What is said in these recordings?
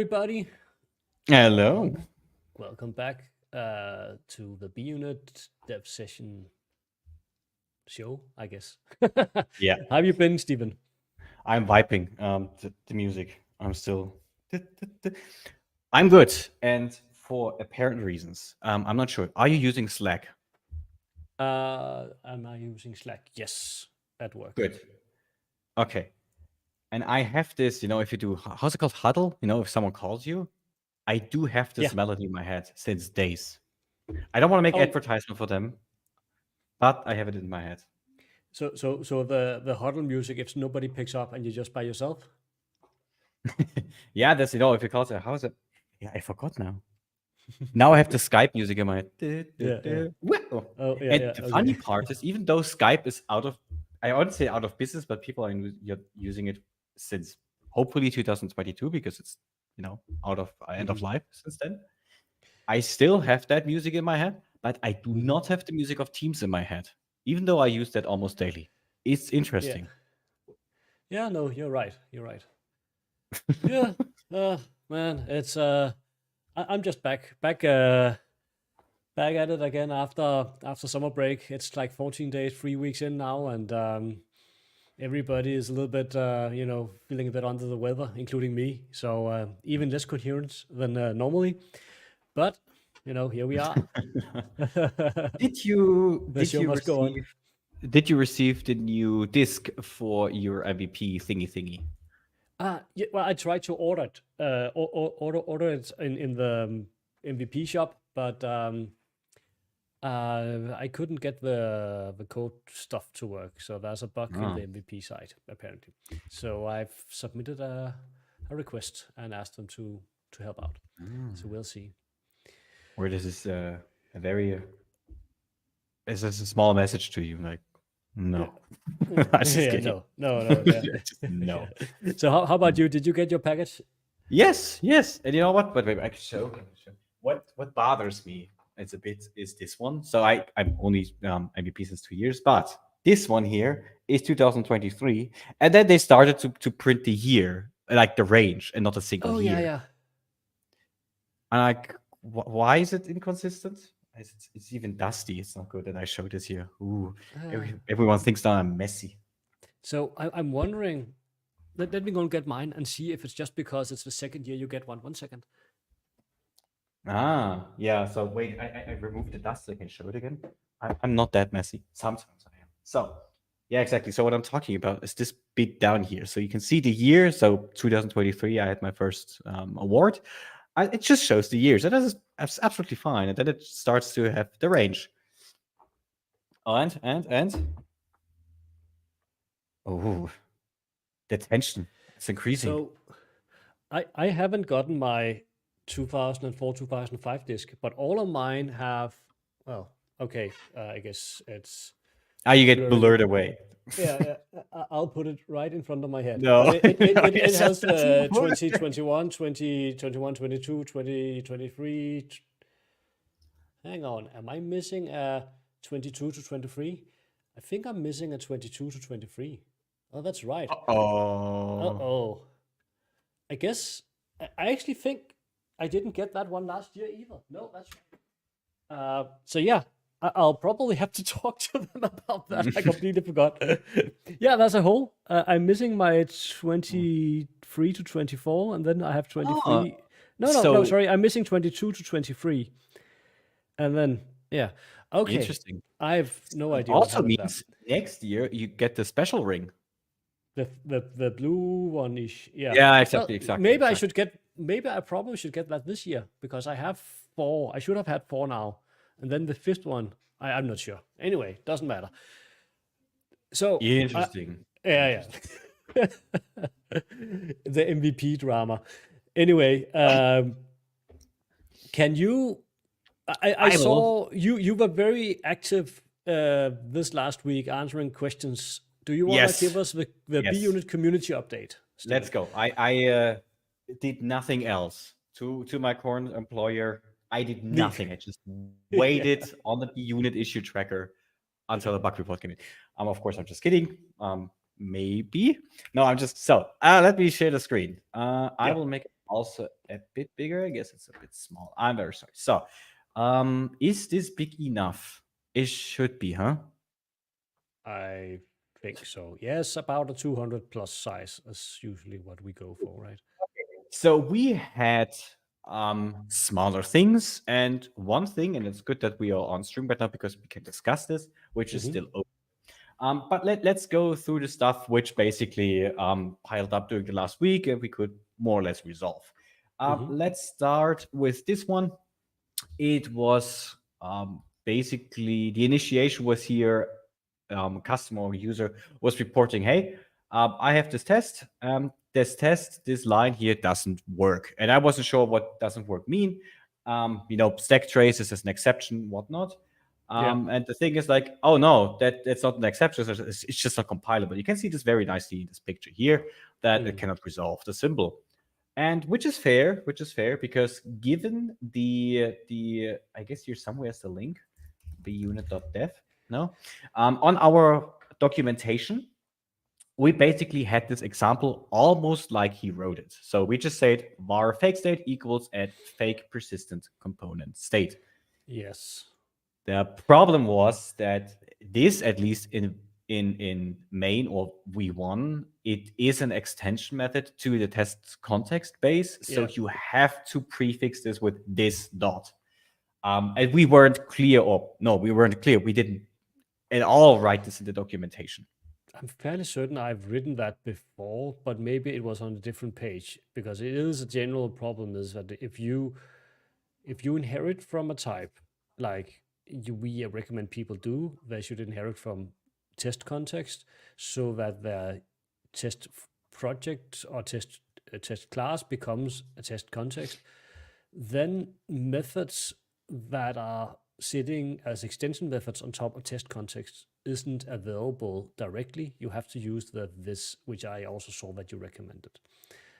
everybody. Hello. Welcome back to the bUnit dev session show, I guess. Yeah, How have you been, Stephen? I'm vibing the music. I'm good, and for apparent reasons. I'm not sure. Are you using Slack? Am I using Slack? Yes, at work. Good. Okay. And I have this, if you do, how's it called? Huddle? If someone calls you, I do have Yeah. this melody in my head since days. I don't want to make Oh, advertisement for them, but I have it in my head. so the huddle music. If nobody picks up and you're just by yourself. Yeah, that's, if you call it, how's it? Yeah, I forgot now. Now I have the Skype music in my head. Yeah, yeah. Wow. Oh, yeah, And yeah. the Okay. funny part is, even though Skype is I wouldn't say out of business, but people are using it since hopefully 2022 because it's, out of end of life since then. I still have that music in my head, but I do not have the music of Teams in my head, even though I use that almost daily. It's Yeah. interesting. Yeah. No, you're right. You're right. Yeah. Man, it's I'm just back at it again after summer break. It's like 14 days, 3 weeks in now, and everybody is a little bit feeling a bit under the weather, including me. So even less coherent than normally. But here we are. Did you The did show you must go on. receive the new disc for your MVP thingy? Yeah, well, I tried to order it, order it in the MVP shop, but I couldn't get the code stuff to work. So there's a bug in Ah. the MVP side apparently. So I've submitted a request and asked them to help out. So we'll see. Or this is a very it's just a small message to you, like no. I'm just Yeah, kidding. no, yeah. Just no. Yeah. So how about you? Did you get your package? Yes. And you know what? But wait, I can show. What bothers me it's a bit is this one. So I'm only MVP since 2 years, but this one here is 2023, and then they started to print the year, like the range, and not a single Oh year. yeah. And like, why is it inconsistent? It's even dusty. It's not good that I showed this here. Ooh, everyone thinks that I'm messy. So I'm wondering. Let me go and get mine and see if it's just because it's the second year you get one. 1 second. Ah, yeah. So wait, I removed the dust so I can show it again. I'm not that messy. Sometimes I am. So yeah, exactly. So what I'm talking about is this bit down here. So you can see the year. So 2023, I had my first award. It just shows the years. And that's absolutely fine. And then it starts to have the range. And oh, the tension. It's increasing. So I haven't gotten my 2004 2005 disc, but all of mine have. Well, okay. I guess it's. You get blurry. blurred away. Yeah, I'll put it right in front of my head. No. But it Yes, has that's 2021, 2021, 22, 2023. Hang on, am I missing a 22 to 23? I think I'm missing a 22 to 23. Oh, that's right. Oh. Uh-oh. I guess I actually think I didn't get that one last year either. No, that's right. So yeah, I'll probably have to talk to them about that. I completely forgot. Yeah, that's a hole. I'm missing my 23 to 24, and then I have 23. No, sorry. I'm missing 22 to 23. And then, yeah. Okay. Interesting. I have no idea. Also means next year you get the special ring. The blue one is, yeah. Yeah, exactly. Maybe I probably should get that this year because I have 4. I should have had 4 now. And then the 5th one, I'm not sure. Anyway, doesn't matter. So interesting. Yeah. The MVP drama. Anyway, can you? I saw you were very active this last week answering questions. Do you want to give us the bUnit community update? Stephen? Let's go. I did nothing else to my current employer. I did nothing. I just waited on the bUnit issue tracker until the bug report came in. Of course, I'm just kidding. Maybe. No, I'm just let me share the screen. I will make it also a bit bigger. I guess it's a bit small. I'm very sorry. So, is this big enough? It should be, huh? I think so. Yes, about a 200 plus size is usually what we go for, right? So we had smaller things and one thing, and it's good that we are on stream right now because we can discuss this, which is Mm-hmm. still open. But let's go through the stuff which basically piled up during the last week and we could more or less resolve. Mm-hmm. Let's start with this one. It was basically the initiation was here. Customer or user was reporting, hey, I have this test. This line here doesn't work. And I wasn't sure what doesn't work mean. Stack traces as an exception, whatnot. Yeah. And the thing is like, oh no, that's not an exception. It's just not compilable. You can see this very nicely in this picture here that it cannot resolve the symbol, and which is fair because given the I guess here somewhere is the link bUnit.dev. No, on our documentation we basically had this example almost like he wrote it. So we just said var fake state equals at fake persistent component state. Yes. The problem was that this, at least in main or v1, it is an extension method to the test context base. So Yeah. you have to prefix this with this dot. And we weren't clear, or no, we weren't clear. We didn't at all write this in the documentation. I'm fairly certain I've written that before, but maybe it was on a different page because it is a general problem is that if you inherit from a type, like we recommend people do, they should inherit from test context so that their test project or test class becomes a test context. Then methods that are sitting as extension methods on top of test context isn't available directly. You have to use this, which I also saw that you recommended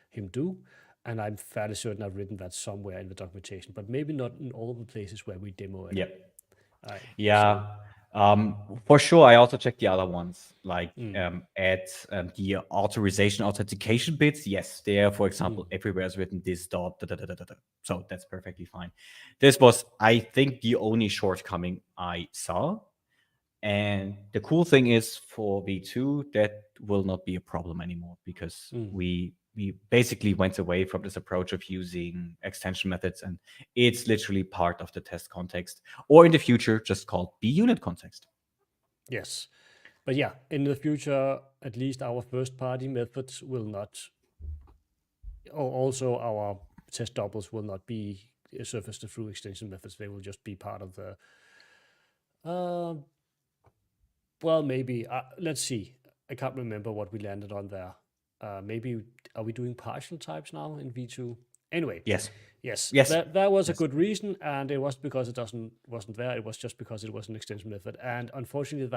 him do. And I'm fairly certain I've written that somewhere in the documentation, but maybe not in all the places where we demo it. Yep. Right. Yeah. For sure, I also checked the other ones, like at the authentication bits. Yes, there, for example, everywhere is written this dot. Da, da, da, da, da. So that's perfectly fine. This was, I think, the only shortcoming I saw. And the cool thing is for V2, that will not be a problem anymore because we basically went away from this approach of using extension methods, and it's literally part of the test context, or in the future, just called bUnit context. Yes. But yeah, in the future, at least our first party methods will not, or also our test doubles will not be surfaced through extension methods. They will just be part of the, well, maybe, let's see. I can't remember what we landed on there. Maybe, are we doing partial types now in V2? Anyway. Yes. Yes. Yes. That was a good reason, and it wasn't because it wasn't there. It was just because it was an extension method. And unfortunately,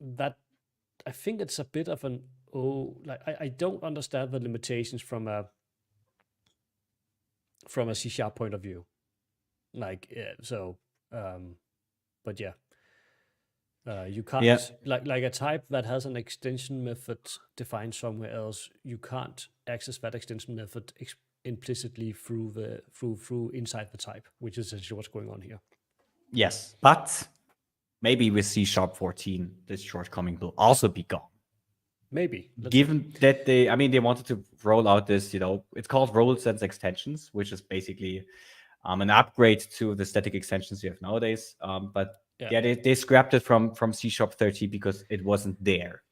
that I think it's a bit of an I don't understand the limitations from a C# point of view. Like but yeah. You can't like a type that has an extension method defined somewhere else. You can't access that extension method implicitly through inside the type, which is essentially what's going on here. Yes, but maybe with C#14, this shortcoming will also be gone. Maybe. Given that they wanted to roll out this, it's called role sense extensions, which is basically an upgrade to the static extensions you have nowadays. But they scrapped it from C#13 because it wasn't there.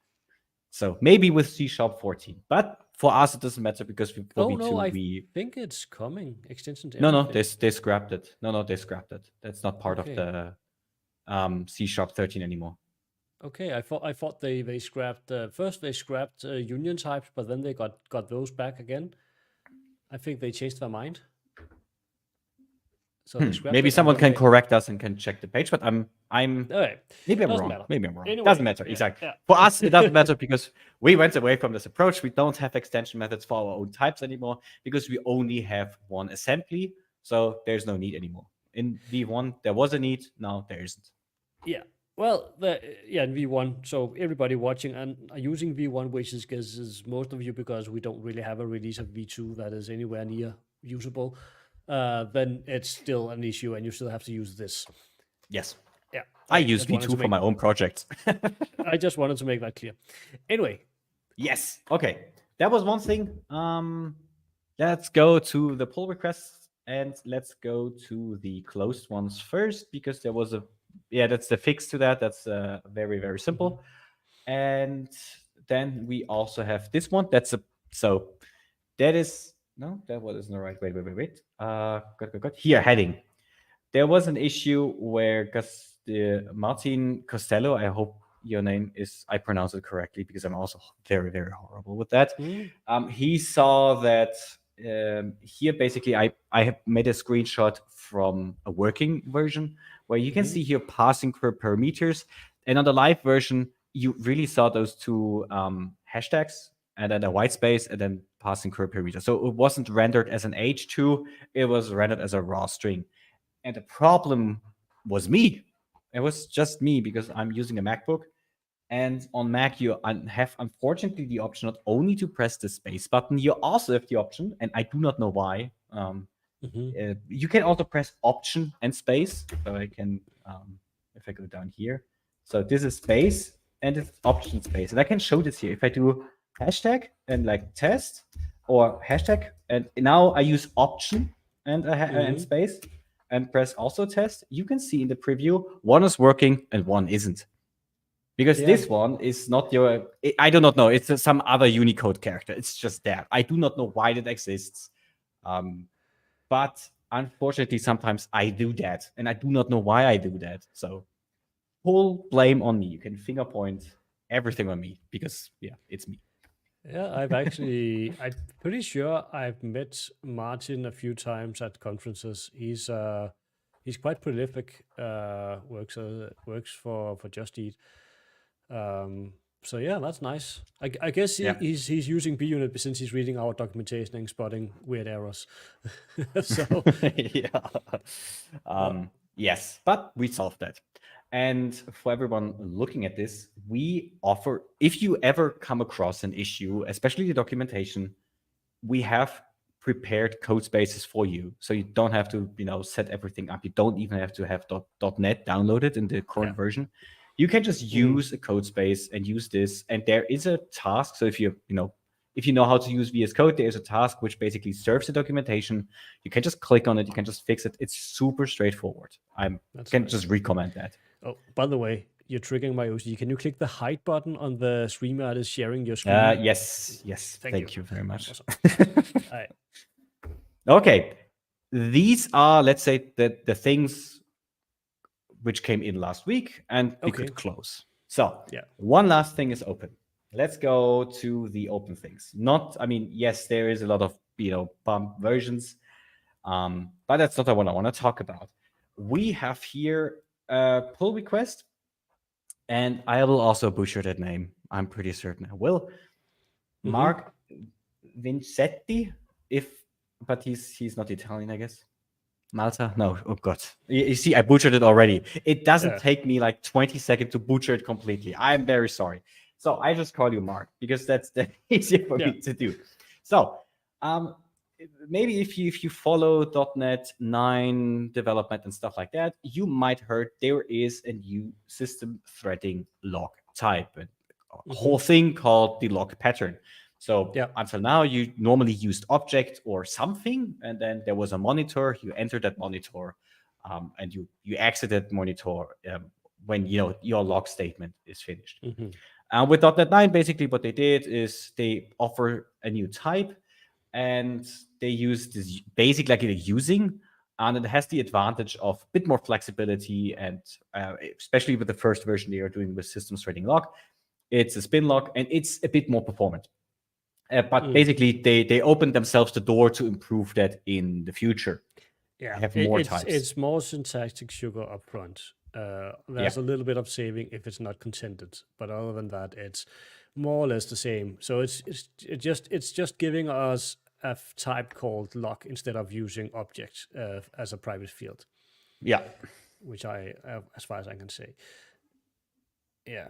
So maybe with C#14, but for us it doesn't matter because for V2 I think it's coming extension. No, they scrapped it. No, they scrapped it. That's not part of the C#13 anymore. Okay, I thought they scrapped first they scrapped union types, but then they got those back again. I think they changed their mind. So they scrapped maybe it, someone can correct us and can check the page, but I'm right. Maybe I'm wrong. Anyway, doesn't matter. Exactly. Yeah. For us, it doesn't matter because we went away from this approach. We don't have extension methods for our own types anymore because we only have one assembly. So there's no need anymore. In V1, there was a need. Now there isn't. Yeah. Well, in V1. So everybody watching and are using V1, which is most of you because we don't really have a release of V2 that is anywhere near usable. Then it's still an issue, and you still have to use this. Yes. Yeah, I okay. use Just wanted V2 to for make my own projects. I just wanted to make that clear. Anyway, Yes. Okay. That was one thing. Let's go to the pull requests and let's go to the closed ones first because there was that's the fix to that. That's very, very simple. And then we also have this one. So that is, no, that wasn't right. Wait. Good. Here, heading. There was an issue where Martin Costello, I hope your name is, I pronounce it correctly because I'm also very, very horrible with that. He saw that here basically I have made a screenshot from a working version where you can see here passing parameters. And on the live version, you really saw those two hashtags and then a white space and then passing parameter. So it wasn't rendered as an H2, it was rendered as a raw string. And the problem was me. It was just me because I'm using a MacBook. And on Mac, you have unfortunately the option not only to press the space button, you also have the option, and I do not know why. You can also press Option and space. So I can, if I go down here. So this is space and it's Option space. And I can show this here. If I do hashtag and like test or hashtag, and now I use Option and space and press also test, you can see in the preview one is working and one isn't. Because this one is not your, I do not know, it's some other Unicode character. It's just there. I do not know why that exists. But unfortunately, sometimes I do that, and I do not know why I do that. So full blame on me. You can finger point everything on me because, yeah, it's me. Yeah, I'm pretty sure I've met Martin a few times at conferences. He's quite prolific. Works for Just Eat. So yeah, that's nice. I guess Yeah. he's using bUnit since he's reading our documentation and spotting weird errors. So yeah. Yes, but we solved that. And for everyone looking at this, we offer, if you ever come across an issue, especially the documentation, we have prepared code spaces for you. So you don't have to, set everything up. You don't even have to have .NET downloaded in the current version. You can just use a code space and use this. And there is a task. So if if you know how to use VS Code, there is a task which basically serves the documentation. You can just click on it. You can just fix it. It's super straightforward. Just recommend that. Oh, by the way, you're triggering my OCD. Can you click the hide button on the stream that is sharing your screen? Yes. Thank you very much. Awesome. All right. Okay. These are, let's say, the things which came in last week, and we could close. So one last thing is open. Let's go to the open things. Yes, there is a lot of bump versions, but that's not what I want to talk about. We have here a pull request, and I will also butcher that name. I'm pretty certain I will. Mark Vincetti, but he's not Italian, I guess. Malta? No. Oh God. You see, I butchered it already. It doesn't take me like 20 seconds to butcher it completely. I'm very sorry. So I just call you Mark because that's easier for me to do. So maybe if you follow .NET 9 development and stuff like that, you might heard there is a new system threading log type, a whole thing called the log pattern. So until now, you normally used object or something, and then there was a monitor. You enter that monitor, and you exit that monitor when your log statement is finished. With .NET 9, basically what they did is they offer a new type, and they use this basic like a using, and it has the advantage of a bit more flexibility, and especially with the first version they are doing with system threading log, it's a spin log, and it's a bit more performant. But basically, they opened themselves the door to improve that in the future. Yeah, have more types. It's more syntactic sugar upfront. There's a little bit of saving if it's not contented, but other than that, it's more or less the same. So it's just giving us a type called log instead of using object as a private field. Yeah, which I, as far as I can say. Yeah.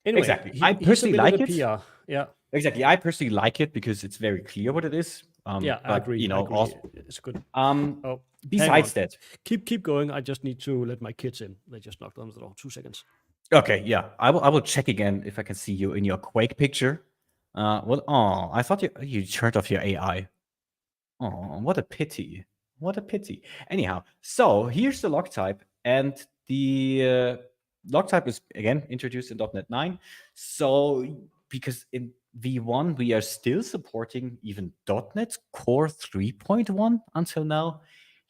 Anyway, Exactly. he, I he personally submitted a like it. PR. Yeah. Exactly. I personally like it because it's very clear what it is. Yeah, I But agree. I agree. also, It's good. um, Oh, hang on. besides that, Keep going. I just need to let my kids in. They just knocked on the door. 2 seconds. okay, yeah, I will check again if I can see you in your Quake picture. Well, oh, I thought you turned off your AI. Oh, what a pity. What a pity. Anyhow, so here's the log type, and the log type is again introduced in .NET 9. So because in V1 we are still supporting even .NET Core 3.1 until now,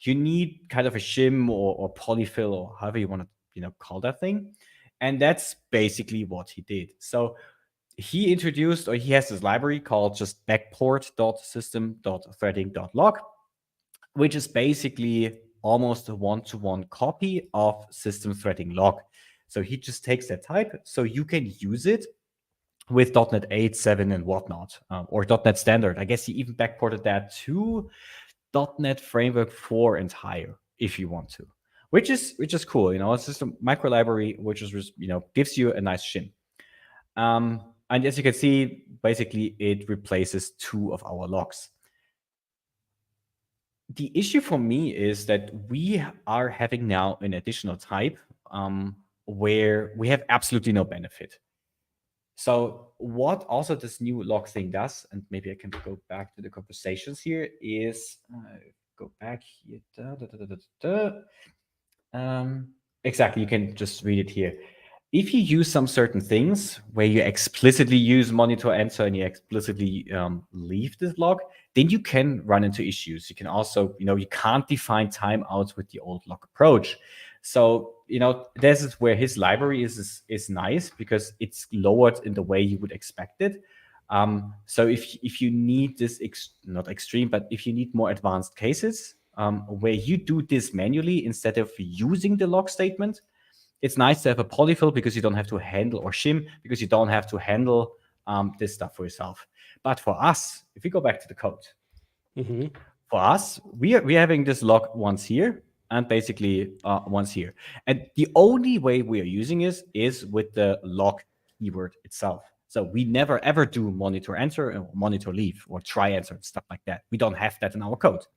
you need kind of a shim or polyfill or however you want to call that thing, and that's basically what he did. So he introduced, or he has this library called just backport.system.threading.log, which is basically almost a one-to-one copy of system threading log. So he just takes that type, so you can use it with .NET 8, 7, and whatnot, or .NET Standard. I guess he even backported that to .NET Framework 4 and higher, if you want to, which is cool. It's just a micro library which is gives you a nice shim. And as you can see, basically it replaces 2 of our logs. The issue for me is that we are having now an additional type where we have absolutely no benefit. So what also this new log thing does, and maybe I can go back to the conversations here, is go back here. Exactly, you can just read it here. If you use some certain things where you explicitly use monitor enter and you explicitly leave this log, then you can run into issues. You can also, you can't define timeouts with the old log approach. So, this is where his library is nice because it's lowered in the way you would expect it. So if you need this, not extreme, but if you need more advanced cases where you do this manually instead of using the log statement, it's nice to have a polyfill because you don't have to handle, or shim because you don't have to handle this stuff for yourself. But for us, if we go back to the code, for us, we're having this log once here and basically once here. And the only way we are using is with the log keyword itself. So we never ever do monitor enter or monitor leave or try enter and stuff like that. We don't have that in our code.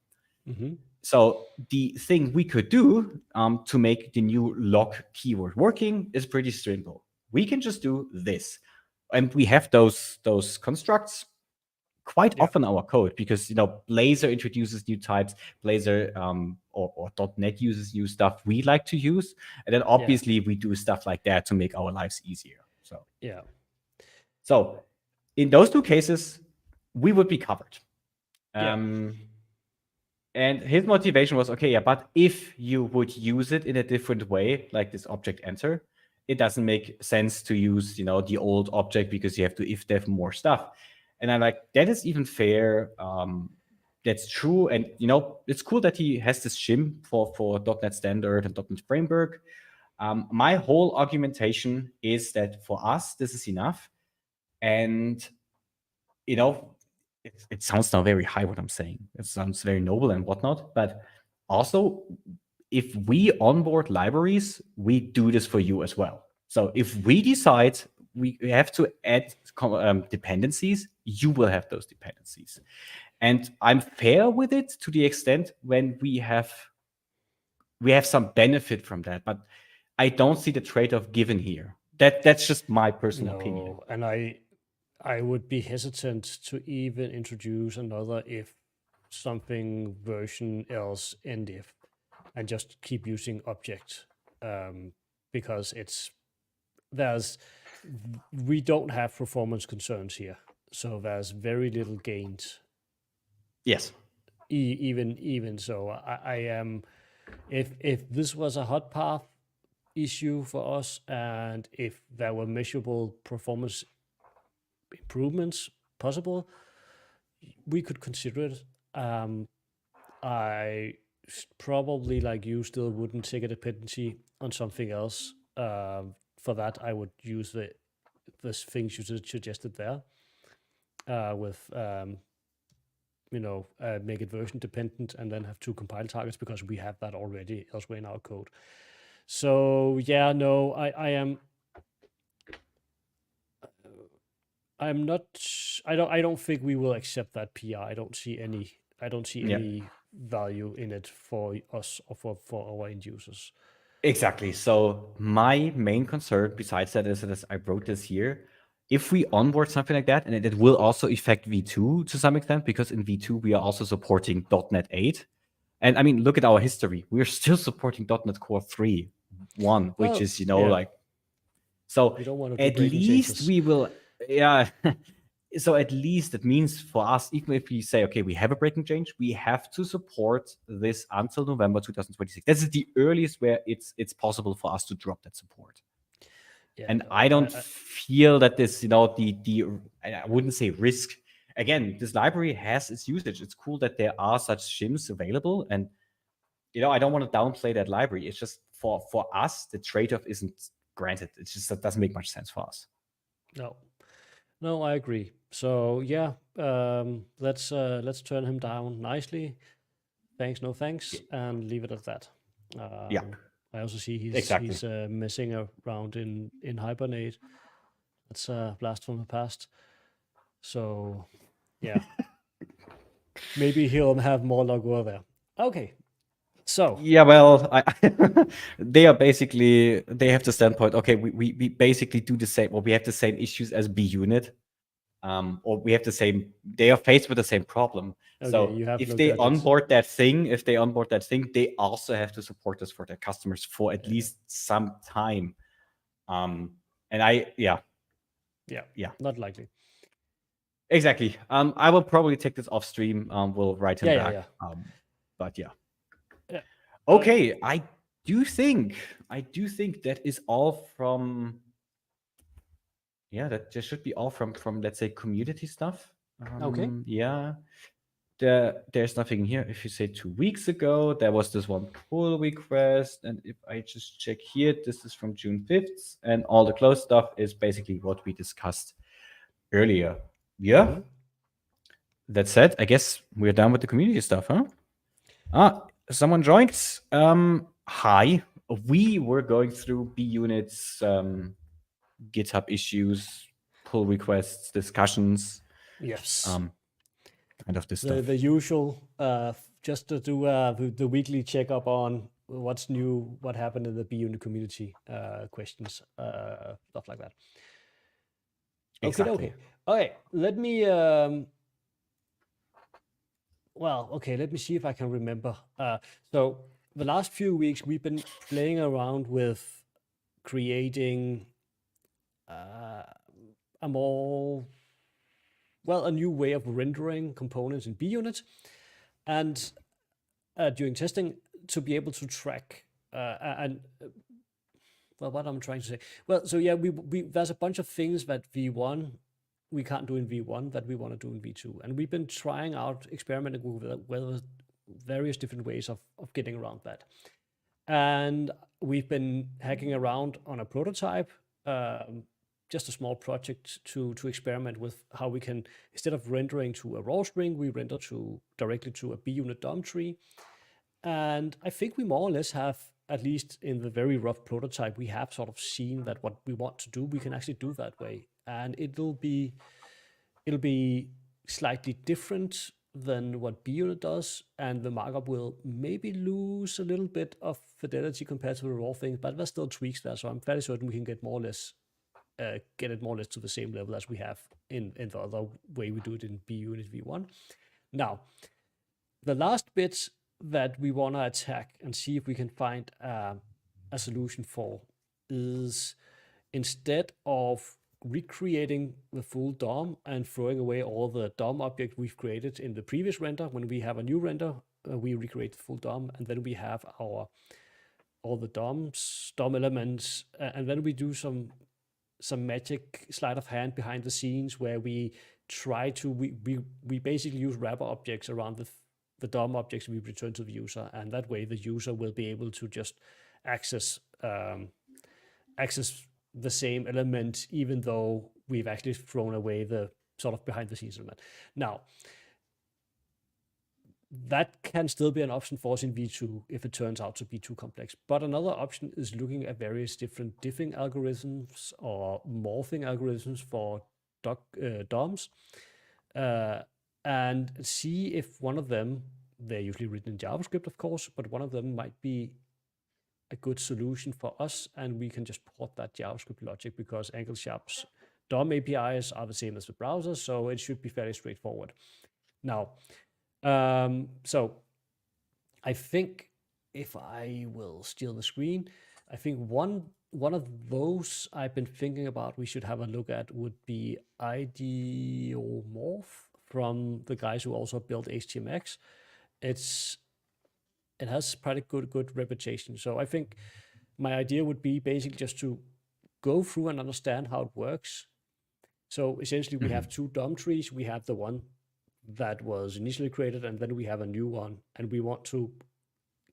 So the thing we could do to make the new log keyword working is pretty simple. We can just do this. And we have those constructs quite often in our code because Blazor introduces new types, Blazor or .NET uses new stuff we like to use, and then obviously we do stuff like that to make our lives easier. So in those 2 cases, we would be covered. And his motivation was, okay, yeah, but if you would use it in a different way, like this object enter, it doesn't make sense to use, the old object because you have to if-def more stuff. And I'm like, that is even fair. That's true. And, it's cool that he has this shim for .NET Standard and .NET Framework. My whole argumentation is that for us, this is enough. And, it sounds now very high what I'm saying. It sounds very noble and whatnot. But also, if we onboard libraries, we do this for you as well. So if we decide we have to add dependencies, you will have those dependencies. And I'm fair with it to the extent when we have some benefit from that. But I don't see the trade-off given here. That's just my personal opinion. And I would be hesitant to even introduce another if something version else end if, and just keep using object because we don't have performance concerns here, so there's very little gains. Yes. Even so, I am. If this was a hot path issue for us, and if there were measurable performance improvements possible, we could consider it. I probably, like you, still wouldn't take a dependency on something else. For that, I would use the things you suggested there with make it version dependent and then have 2 compile targets because we have that already elsewhere in our code. So yeah, no, I am I'm not. I don't think we will accept that PR. I don't see Yeah. any value in it for us or for our end users. Exactly. So my main concern besides that is that I wrote this here. If we onboard something like that, and it will also affect V2 to some extent, because in V2 we are also supporting .NET 8. And I mean, look at our history. We're still supporting .NET Core 3.1, which Well, is, yeah, like, so we don't want to do at breaking least changes. we will, yeah. So at least it means for us, even if we say, okay, we have a breaking change, we have to support this until November 2026. This is the earliest where it's possible for us to drop that support. Yeah, And no, I don't feel that this, the I wouldn't say risk. Again, this library has its usage. It's cool that there are such shims available, and I don't want to downplay that library. It's just for us, the trade-off isn't granted. It's just that doesn't make much sense for us. no, no, I agree. So yeah, let's turn him down nicely. Thanks, no thanks, and leave it at that. Yeah, I also see exactly. he's messing around in Hibernate. That's a blast from the past. So yeah, maybe he'll have more luck over there. Okay, so Yeah, well, they have the standpoint. Okay, we basically do the same, or we have the same issues as bUnit, or we have the same. They are faced with the same problem. okay, So you have if looked they at it. onboard that thing, they also have to support this for their customers for at least some time. And Yeah, yeah, not likely. exactly. I will probably take this off stream. We'll write him Yeah, back. But yeah. yeah. Okay, I do think that is all from. Yeah, that just should be all from let's say community stuff. Okay. Yeah. There's nothing here. If you say 2 weeks ago, there was this one pull request, and if I just check here, this is from June 5th, and all the closed stuff is basically what we discussed earlier. Yeah. Mm-hmm. That said, I guess we're done with the community stuff, huh? Someone joined. Hi. We were going through bUnit's GitHub issues, pull requests, discussions, Yes. kind of this The stuff. usual. Just to do the weekly checkup on what's new, what happened in the bUnit community, questions, stuff like that. Okay, Exactly. okay, okay. Let me well, okay, let me see if I can remember. So the last few weeks we've been playing around with creating a more, well, a new way of rendering components in bUnit, and during testing to be able to track and well, what I'm trying to say. Well, so yeah, we there's a bunch of things that V1 we can't do in V1 that we want to do in V2, and we've been trying out, experimenting with various different ways of getting around that. And we've been hacking around on a prototype, just a small project to experiment with how we can, instead of rendering to a raw string, we render directly to a bUnit DOM tree. And I think we more or less have, at least in the very rough prototype, we have sort of seen that what we want to do, we can actually do that way. And it'll be slightly different than what bUnit does, and the markup will maybe lose a little bit of fidelity compared to the raw thing, but there's still tweaks there, so I'm fairly certain we can get more or less get it more or less to the same level as we have in the other way we do it in bUnit V1. Now, the last bit that we want to attack and see if we can find a solution for is, instead of recreating the full DOM and throwing away all the DOM objects we've created in the previous render, when we have a new render, we recreate the full DOM, and then we have all the DOM elements, and then we do some magic sleight of hand behind the scenes where we try to we basically use wrapper objects around the DOM objects we return to the user, and that way the user will be able to just access the same element, even though we've actually thrown away the sort of behind the scenes element. Now, that can still be an option for us in V2 if it turns out to be too complex. But another option is looking at various different diffing algorithms or morphing algorithms for DOMs, and see if one of them, they're usually written in JavaScript, of course, but one of them might be a good solution for us, and we can just port that JavaScript logic because AngleSharp's DOM APIs are the same as the browser, so it should be fairly straightforward. Now, so I think if I will steal the screen, I think one of those I've been thinking about we should have a look at would be Idiomorph from the guys who also built HTMX. It has pretty good reputation. So I think my idea would be basically just to go through and understand how it works. So essentially we have two DOM trees. We have the one that was initially created, and then we have a new one, and we want to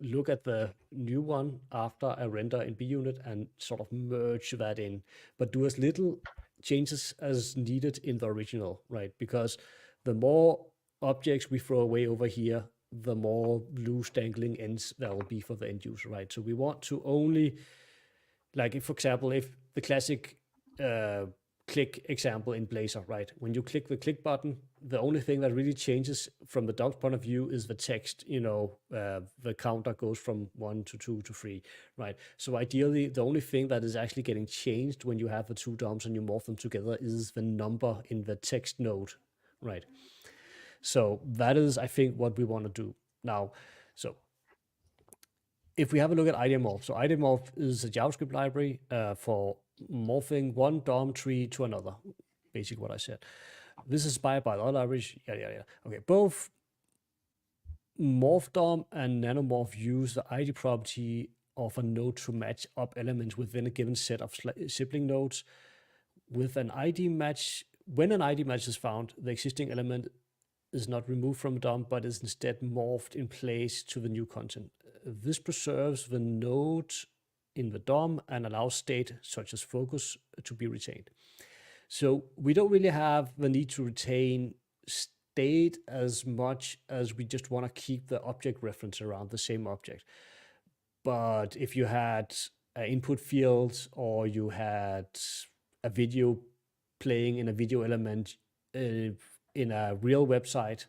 look at the new one after a render in bUnit and sort of merge that in, but do as little changes as needed in the original, right? Because the more objects we throw away over here, the more loose dangling ends there will be for the end user, right? So we want to only, like, if, for example, if the classic click example in Blazor, right? When you click the click button, the only thing that really changes from the DOM's point of view is the text, the counter goes from 1 to 2 to 3, right? So ideally, the only thing that is actually getting changed when you have the two DOMs and you morph them together is the number in the text node, right? So that is, I think, what we want to do now. So if we have a look at Idiomorph, so Idiomorph is a JavaScript library for morphing one DOM tree to another, basically what I said. This is inspired by other libraries, yada. Okay, both Morph DOM and Nanomorph use the ID property of a node to match up elements within a given set of sibling nodes. With an ID match, when an ID match is found, the existing element is not removed from DOM, but is instead morphed in place to the new content. This preserves the node in the DOM and allows state, such as focus, to be retained. So we don't really have the need to retain state as much as we just want to keep the object reference around the same object. But if you had an input field, or you had a video playing in a video element in a real website,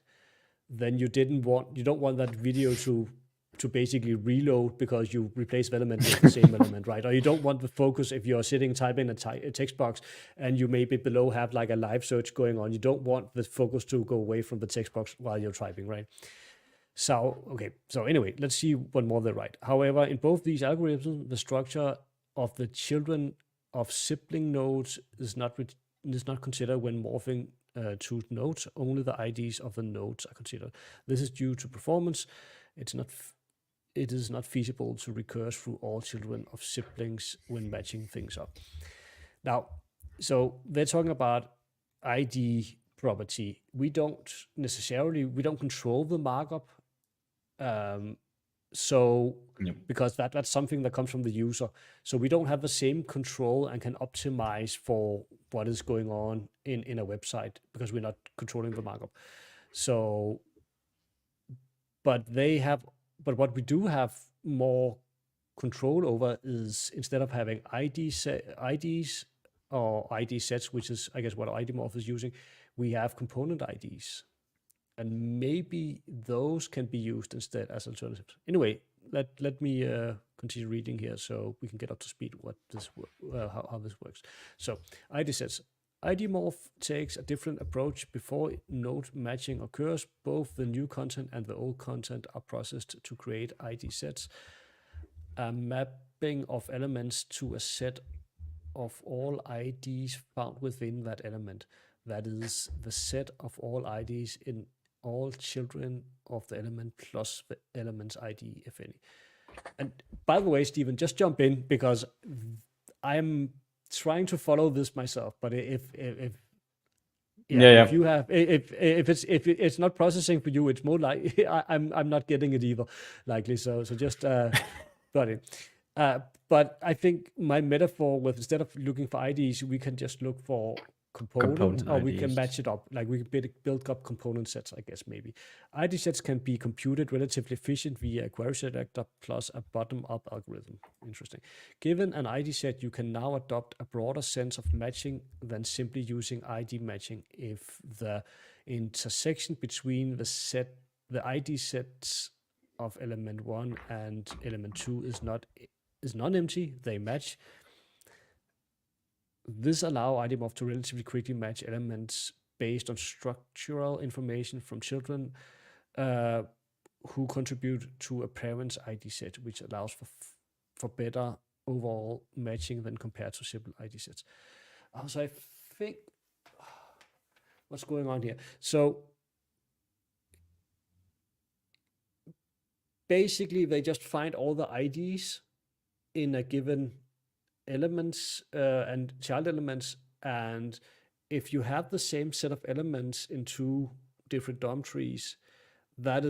then you don't want that video to basically reload because you replace the element with the same element, right? Or you don't want the focus if you're sitting typing a text box and you maybe below have like a live search going on. You don't want the focus to go away from the text box while you're typing, right? So, okay. So anyway, let's see what more they write. However, in both these algorithms, the structure of the children of sibling nodes is not considered when morphing two nodes. Only the IDs of the nodes are considered. This is due to performance. It is not feasible to recurse through all children of siblings when matching things up. Now, so they're talking about ID property. We don't control the markup. Because that's something that comes from the user. So we don't have the same control and can optimize for what is going on in a website because we're not controlling the markup. So, but what we do have more control over is, instead of having IDs or ID sets, which is, I guess, what Idiomorph is using, we have component IDs. And maybe those can be used instead as alternatives. Anyway, let me continue reading here so we can get up to speed how this works. So ID sets. Idiomorph takes a different approach. Before node matching occurs, both the new content and the old content are processed to create ID sets. A mapping of elements to a set of all IDs found within that element. That is the set of all IDs in all children of the element plus the element's ID, if any. And by the way, Stephen, just jump in because I'm trying to follow this myself. But if you have, if it's not processing for you, it's more like I'm not getting it either, likely. So just got it. But I think my metaphor with, instead of looking for IDs, we can just look for component, or we can IDs. match it up. Like we can build up component sets, I guess, maybe. ID sets can be computed relatively efficient via a query selector plus a bottom-up algorithm. Interesting. Given an ID set, you can now adopt a broader sense of matching than simply using ID matching if the intersection between the ID sets of element 1 and element 2 is non-empty, they match. This allows IDMorph to relatively quickly match elements based on structural information from children who contribute to a parent's ID set, which allows for better overall matching than compared to simple ID sets. So I think what's going on here? So basically, they just find all the IDs in a given elements and child elements, and if you have the same set of elements in two different DOM trees, that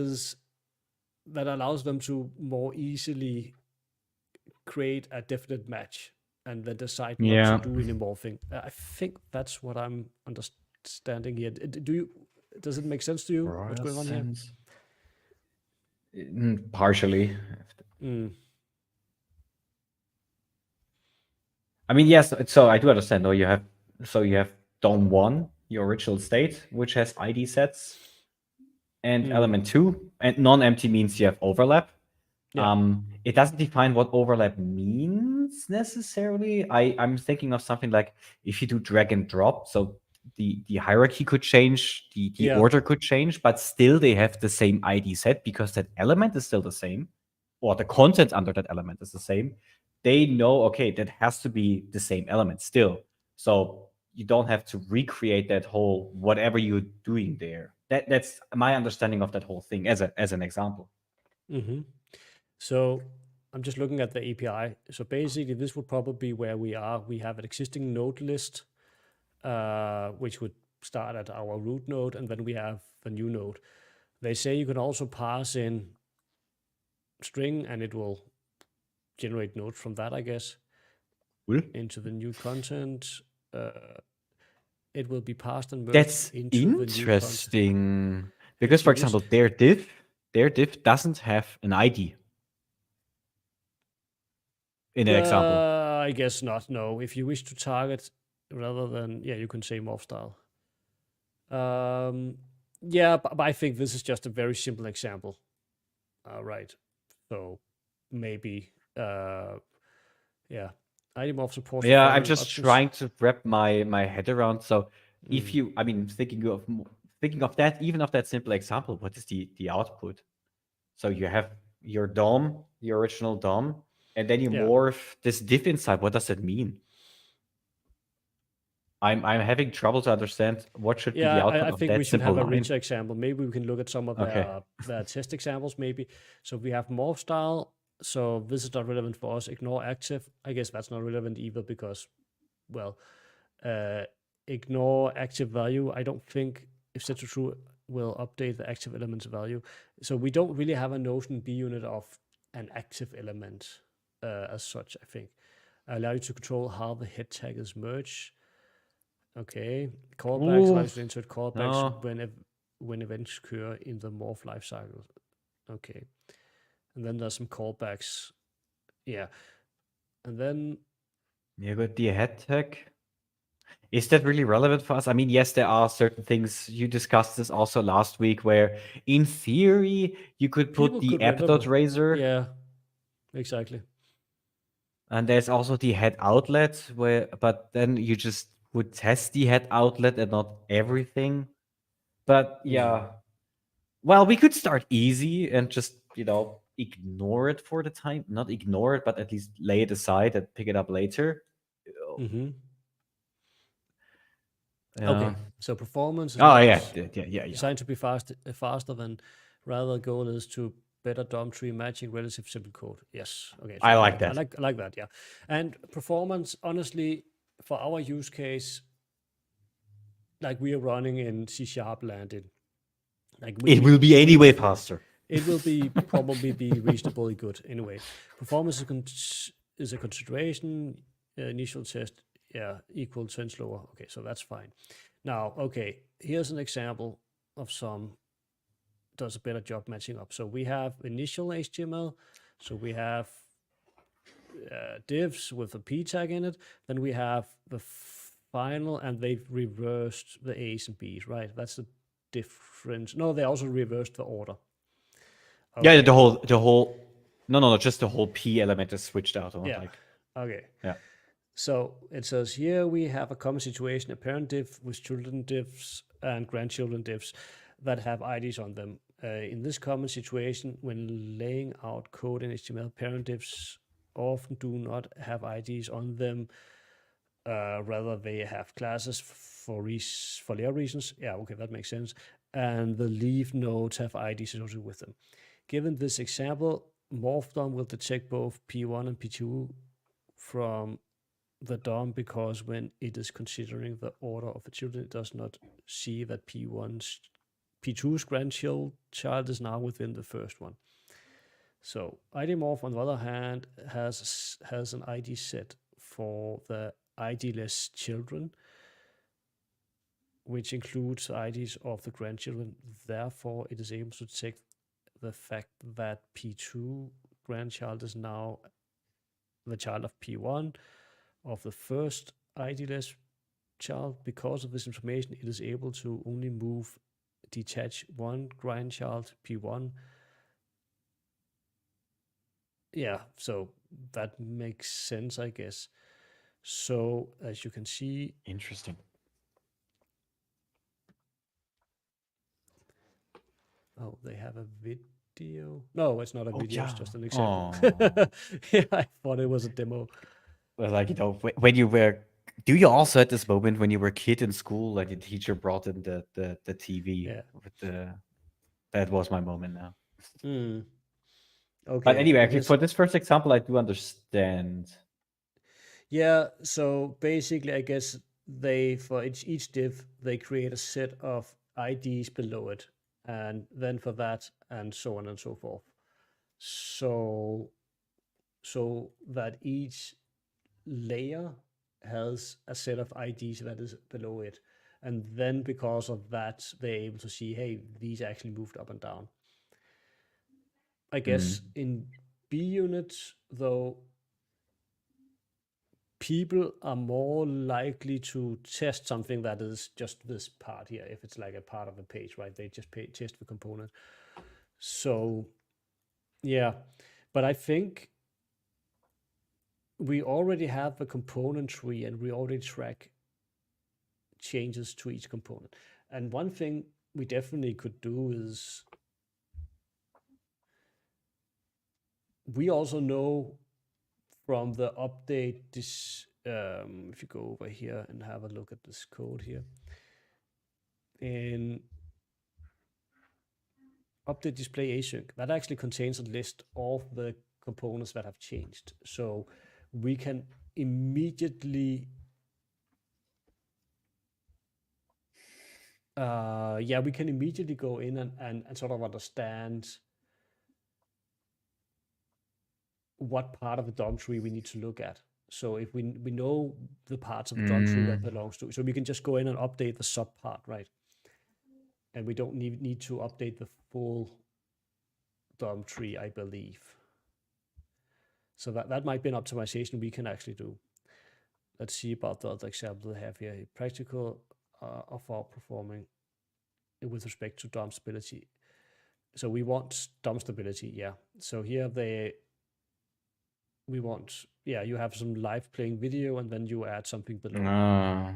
allows them to more easily create a definite match and then decide not to do any morphing. I think that's what I'm understanding here. Does it make sense to you? What's going on here? Partially. I mean, yes. So I do understand. Though you have DOM 1, your original state, which has ID sets, and element 2, and non-empty means you have overlap. Yeah. It doesn't define what overlap means necessarily. I'm thinking of something like if you do drag and drop, so the hierarchy could change, the order could change, but still they have the same ID set because that element is still the same, or the content under that element is the same. They know, okay, that has to be the same element still. So you don't have to recreate that whole whatever you're doing there. That's my understanding of that whole thing as an example. So I'm just looking at the API. So basically, this would probably be where we are. We have an existing node list, which would start at our root node, and then we have the new node. They say you can also pass in string, and it will generate nodes from that, I guess, into the new content. It will be passed and merged into the new content. Interesting. Because, for example, their div doesn't have an ID. In an example. I guess not, no. If you wish to target rather than, you can say morph style. But I think this is just a very simple example. Right. So maybe, IDMorph supports. Yeah, I'm just trying to wrap my head around. So if you, thinking of that, even of that simple example, what is the output? So you have your DOM, the original DOM, and then you morph this div inside. What does that mean? I'm having trouble to understand what should be the output of that simple line. I think we should have a richer example. Maybe we can look at some of their test examples, maybe. So we have morph style. So this is not relevant for us. Ignore active. I guess that's not relevant either because, ignore active value. I don't think if set to true will update the active element's value. So we don't really have a notion in bUnit of an active element as such, I think. Allow you to control how the head tag is merged. Okay. Callbacks allows you to insert callbacks when events occur in the morph lifecycle. Okay. And then there's some callbacks. Yeah. And then... Yeah, but the head tag... Is that really relevant for us? I mean, yes, there are certain things. You discussed this also last week where, in theory, you could put the app.razor. razor. Yeah, exactly. And there's also the head outlet, but then you just would test the head outlet and not everything. But yeah, well, we could start easy and just, ignore it for the time. Not ignore it, but at least lay it aside and pick it up later. Okay, so performance is designed to be faster than rather the goal is to better DOM tree matching relative simple code. Yes. Okay. So I like that. I like that, yeah. And performance, honestly, for our use case, like we are running in C# landed. It will be anyway faster. It will probably be reasonably good anyway. Performance is a consideration. Initial test equal 10 lower. Okay, so that's fine. Now, okay, here's an example of some does a better job matching up. So we have initial HTML. So we have divs with a p tag in it. Then we have the final, and they've reversed the A's and B's, right? That's the difference. No, they also reversed the order. Yeah, the whole. No, just the whole p element is switched out. Yeah. Like, Okay. yeah. So it says here we have a common situation: a parent div with children divs and grandchildren divs that have IDs on them. In this common situation, when laying out code in HTML, parent divs often do not have IDs on them. Rather, they have classes for layer reasons. Yeah, okay, that makes sense. And the leave nodes have IDs associated with them. Given this example, Morph.DOM will detect both P1 and P2 from the DOM because when it is considering the order of the children, it does not see that P2's grandchild is now within the first one. So IDMorph, on the other hand, has an ID set for the ID-less children, which includes IDs of the grandchildren. Therefore, it is able to detect the fact that P2 grandchild is now the child of P1 of the first ID-less child. Because of this information, it is able to only detach one grandchild, P1. Yeah, so that makes sense, I guess. So as you can see, Interesting. oh, they have a video. No, it's not a video. It's just an example. Aw. Yeah, I thought it was a demo. Well, like, when you were, do you also at this moment when you were a kid in school, like the teacher brought in the TV Yeah. with the, that was my moment now. Mm. But Okay. anyway, I actually, guess. for this first example, I do understand. Yeah. So basically, I guess for each div they create a set of IDs below it, and then for that, and so on and so forth. So that each layer has a set of IDs that is below it. And then because of that, they're able to see, hey, these actually moved up and down. I guess in bUnit, though, people are more likely to test something that is just this part here. If it's like a part of a page, right? They just test the component. So, yeah. But I think we already have a component tree and we already track changes to each component. And one thing we definitely could do is we also know from the update this, if you go over here and have a look at this code here, in update display async, that actually contains a list of the components that have changed. So we can immediately we can immediately go in and sort of understand what part of the DOM tree we need to look at. So if we know the parts of the DOM tree that belongs to, so we can just go in and update the sub part, right? And we don't need to update the full DOM tree, I believe. So that might be an optimization we can actually do. Let's see about the other example they have here. Practical of outperforming with respect to DOM stability. So we want DOM stability, yeah. So here we want, you have some live playing video and then you add something below.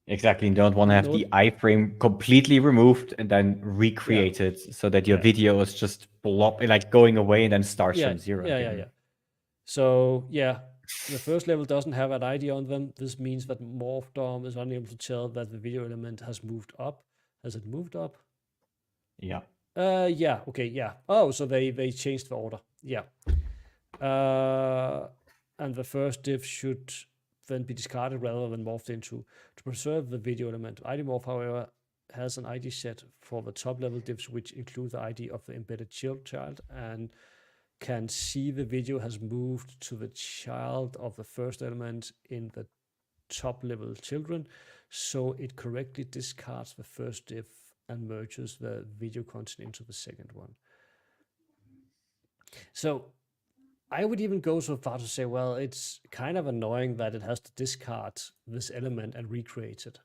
Exactly. You don't want to have the iframe completely removed and then recreate it so that your video is just like going away and then starts from zero again. Yeah. So the first level doesn't have an ID on them. This means that Morph DOM is unable to tell that the video element has moved up. Has it moved up? Yeah. Okay, yeah. Oh, so they changed the order. Yeah. And the first div should then be discarded rather than morphed into to preserve the video element. IDMorph, however, has an ID set for the top level divs, which include the ID of the embedded child and can see the video has moved to the child of the first element in the top level children, so it correctly discards the first div and merges the video content into the second one. So I would even go so far to say, well, it's kind of annoying that it has to discard this element and recreate it,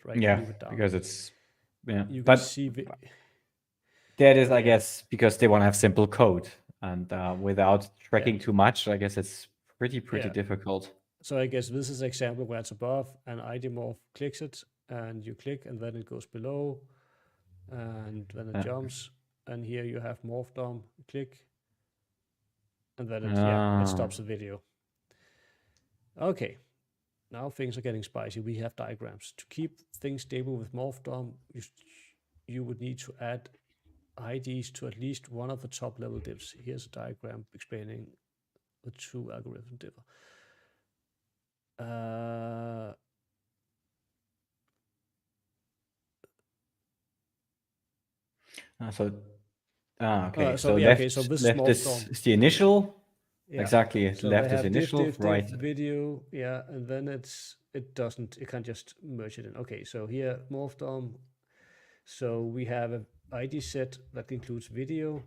right? Yeah, Move it down. because it's You can but see that is, I yeah. guess, because they want to have simple code and without tracking too much. I guess it's pretty Yeah. difficult. So I guess this is an example where it's above and ID morph clicks it and you click and then it goes below and then it jumps. And here you have morph DOM, click, and then it stops the video. Okay, now things are getting spicy. We have diagrams. To keep things stable with morph DOM, you would need to add IDs to at least one of the top level divs. Here's a diagram explaining the two algorithm differ. Okay. So left, so this left morph DOM. is the initial. Yeah. Exactly. So left they is have initial. div, right. video, yeah, and then it can't just merge it in. Okay, so here morph DOM. So we have a ID set that includes video,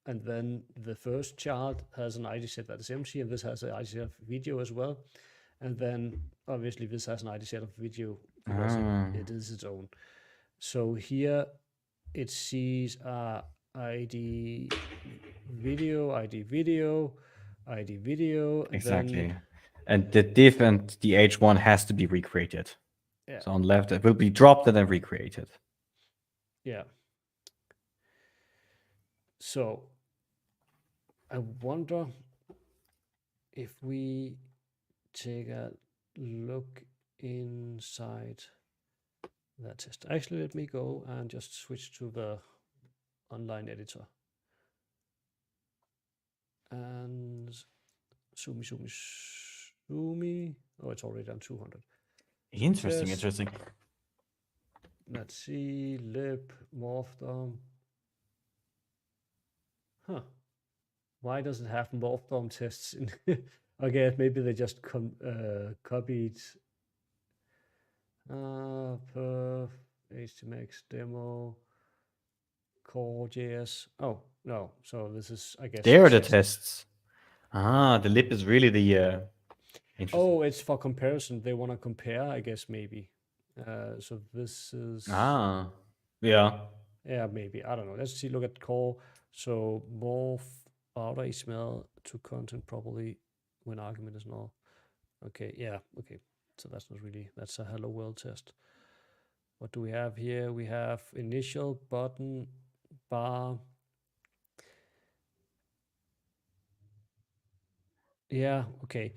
and then the first child has an ID set that is empty, and this has an ID set of video as well. And then obviously this has an ID set of video because it is its own. So here it sees ID video, ID video, ID video. And Exactly. Then, and the div and the H1 has to be recreated. yeah. So on left, it will be dropped and then recreated. Yeah. So I wonder if we take a look inside that test. Actually, let me go and just switch to the online editor. And zoom me. Oh, it's already done 200. Interesting, interesting. Let's see, lib, morph DOM. Huh. Why does it have morph DOM tests in? Okay, maybe they just copied perf, HTMX demo, core.js. Oh, no. So this is, I guess. There are the tests. The lib is really the Oh, it's for comparison. They want to compare, I guess, maybe. So this is. Yeah. Yeah, maybe. I don't know. Let's see. Look at core. So morph outer HTML to content properly when argument is null. Okay. Yeah. Okay. So that's not really. That's a hello world test. What do we have here? We have initial button bar. Yeah. Okay.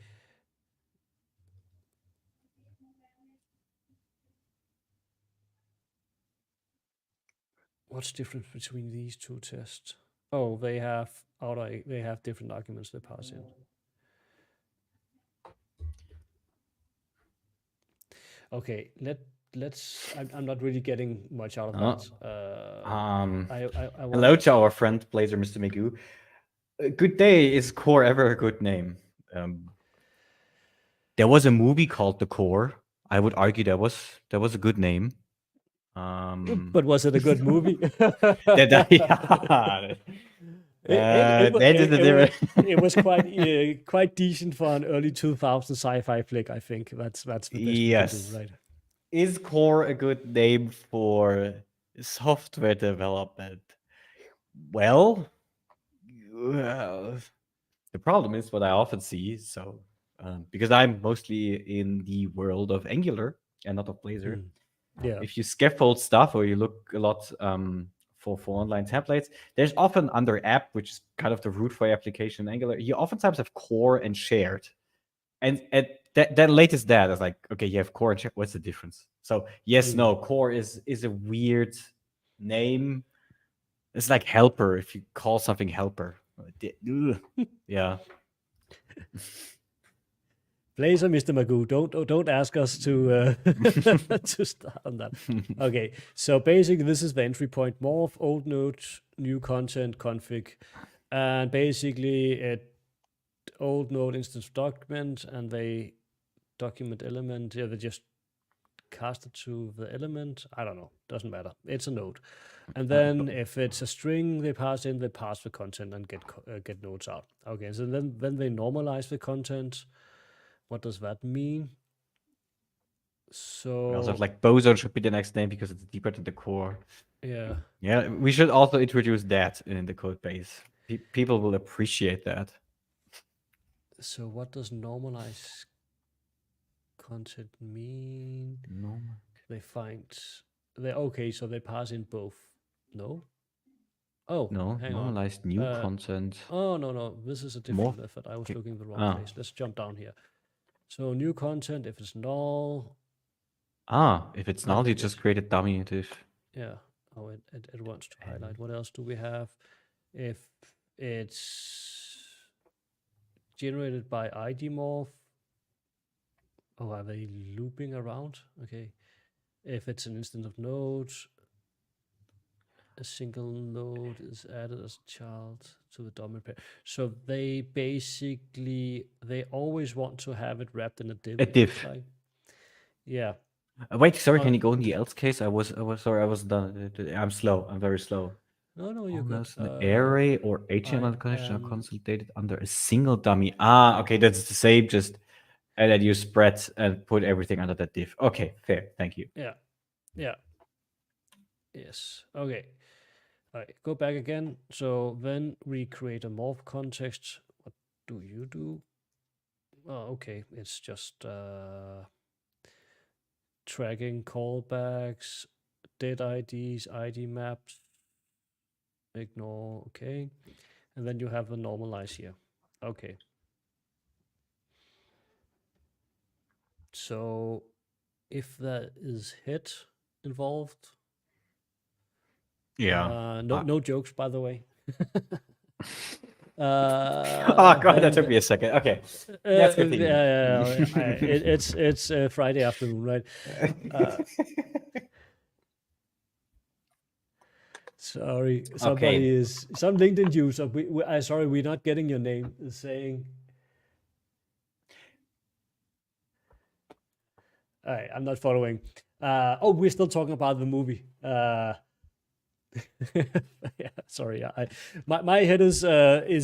What's different between these two tests? Oh, they have different arguments they pass in. Okay, let's. I'm not really getting much out of that. Hello to our friend Blazer, Mr. Magoo. Good day. Is Core ever a good name? There was a movie called The Core. I would argue that was a good name. But was it a good movie? It was quite decent for an early 2000 sci-fi flick. I think that's the best we can do, right? Is Core a good name for software development? Well, the problem is what I often see. So, because I'm mostly in the world of Angular and not of Blazor. Yeah. If you scaffold stuff or you look a lot for online templates, there's often under app, which is kind of the root for your application in Angular, you oftentimes have core and shared. And that latest that is like, okay, you have core and shared. What's the difference? So yes, no, core is a weird name. It's like helper if you call something helper. Yeah. Blazor, Mr. Magoo, don't ask us to to start on that. Okay, so basically this is the entry point: morph, old node, new content, config, and basically it old node instance document, and they document element. Yeah, they just cast it to the element. I don't know. Doesn't matter. It's a node. And then if it's a string they pass in, they pass the content and get nodes out. Okay, so then they normalize the content. What does that mean? We also have So like boson should be the next name because it's deeper than the core. yeah. Yeah, we should also introduce that in the code base. People will appreciate that. So what does normalize content mean? Normal. They find okay, so they pass in both. No? Oh, No, hang on. normalized new content. Oh no, this is a different method. I was looking the wrong place. Let's jump down here. So new content, if it's null. If it's null, you just create a dummy diff. Yeah. Oh, it wants to highlight. What else do we have? If it's generated by ID morph. Oh, are they looping around? Okay. If it's an instance of nodes, a single node is added as a child to the dominant pair. So they basically always want to have it wrapped in a div. A div. Like. Yeah. Wait, sorry. Can you go in the else case? I was sorry. I was done. I'm slow. I'm very slow. No, you're good. An array or HTML connection are consolidated under a single dummy. Okay, that's the same. Just and then you spread and put everything under that div. Okay, fair. Thank you. Yeah. Yes. Okay. All right. Go back again. So then we create a morph context. What do you do? Oh, okay. It's just tracking callbacks, dead IDs, ID maps. Ignore. Okay. And then you have the normalize here. Okay. So if that is hit involved, no jokes, by the way. Oh god, that took me a second. Okay, let's continue. It's Friday afternoon, right? Sorry, somebody is some LinkedIn user. Sorry, we're not getting your name. Is saying. All right, I'm not following. We're still talking about the movie. Yeah, sorry. My head is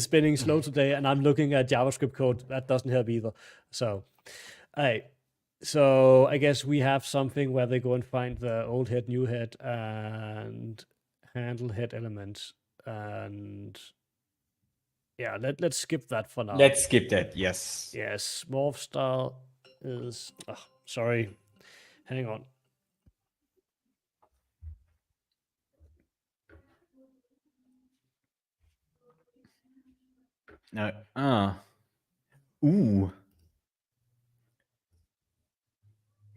spinning slow today, and I'm looking at JavaScript code. That doesn't help either. So, all right. So I guess we have something where they go and find the old head, new head, and handle head elements. And yeah, let's skip that for now. Let's skip that. Yes. Yes. Morph style is. Sorry. Hang on. Ooh.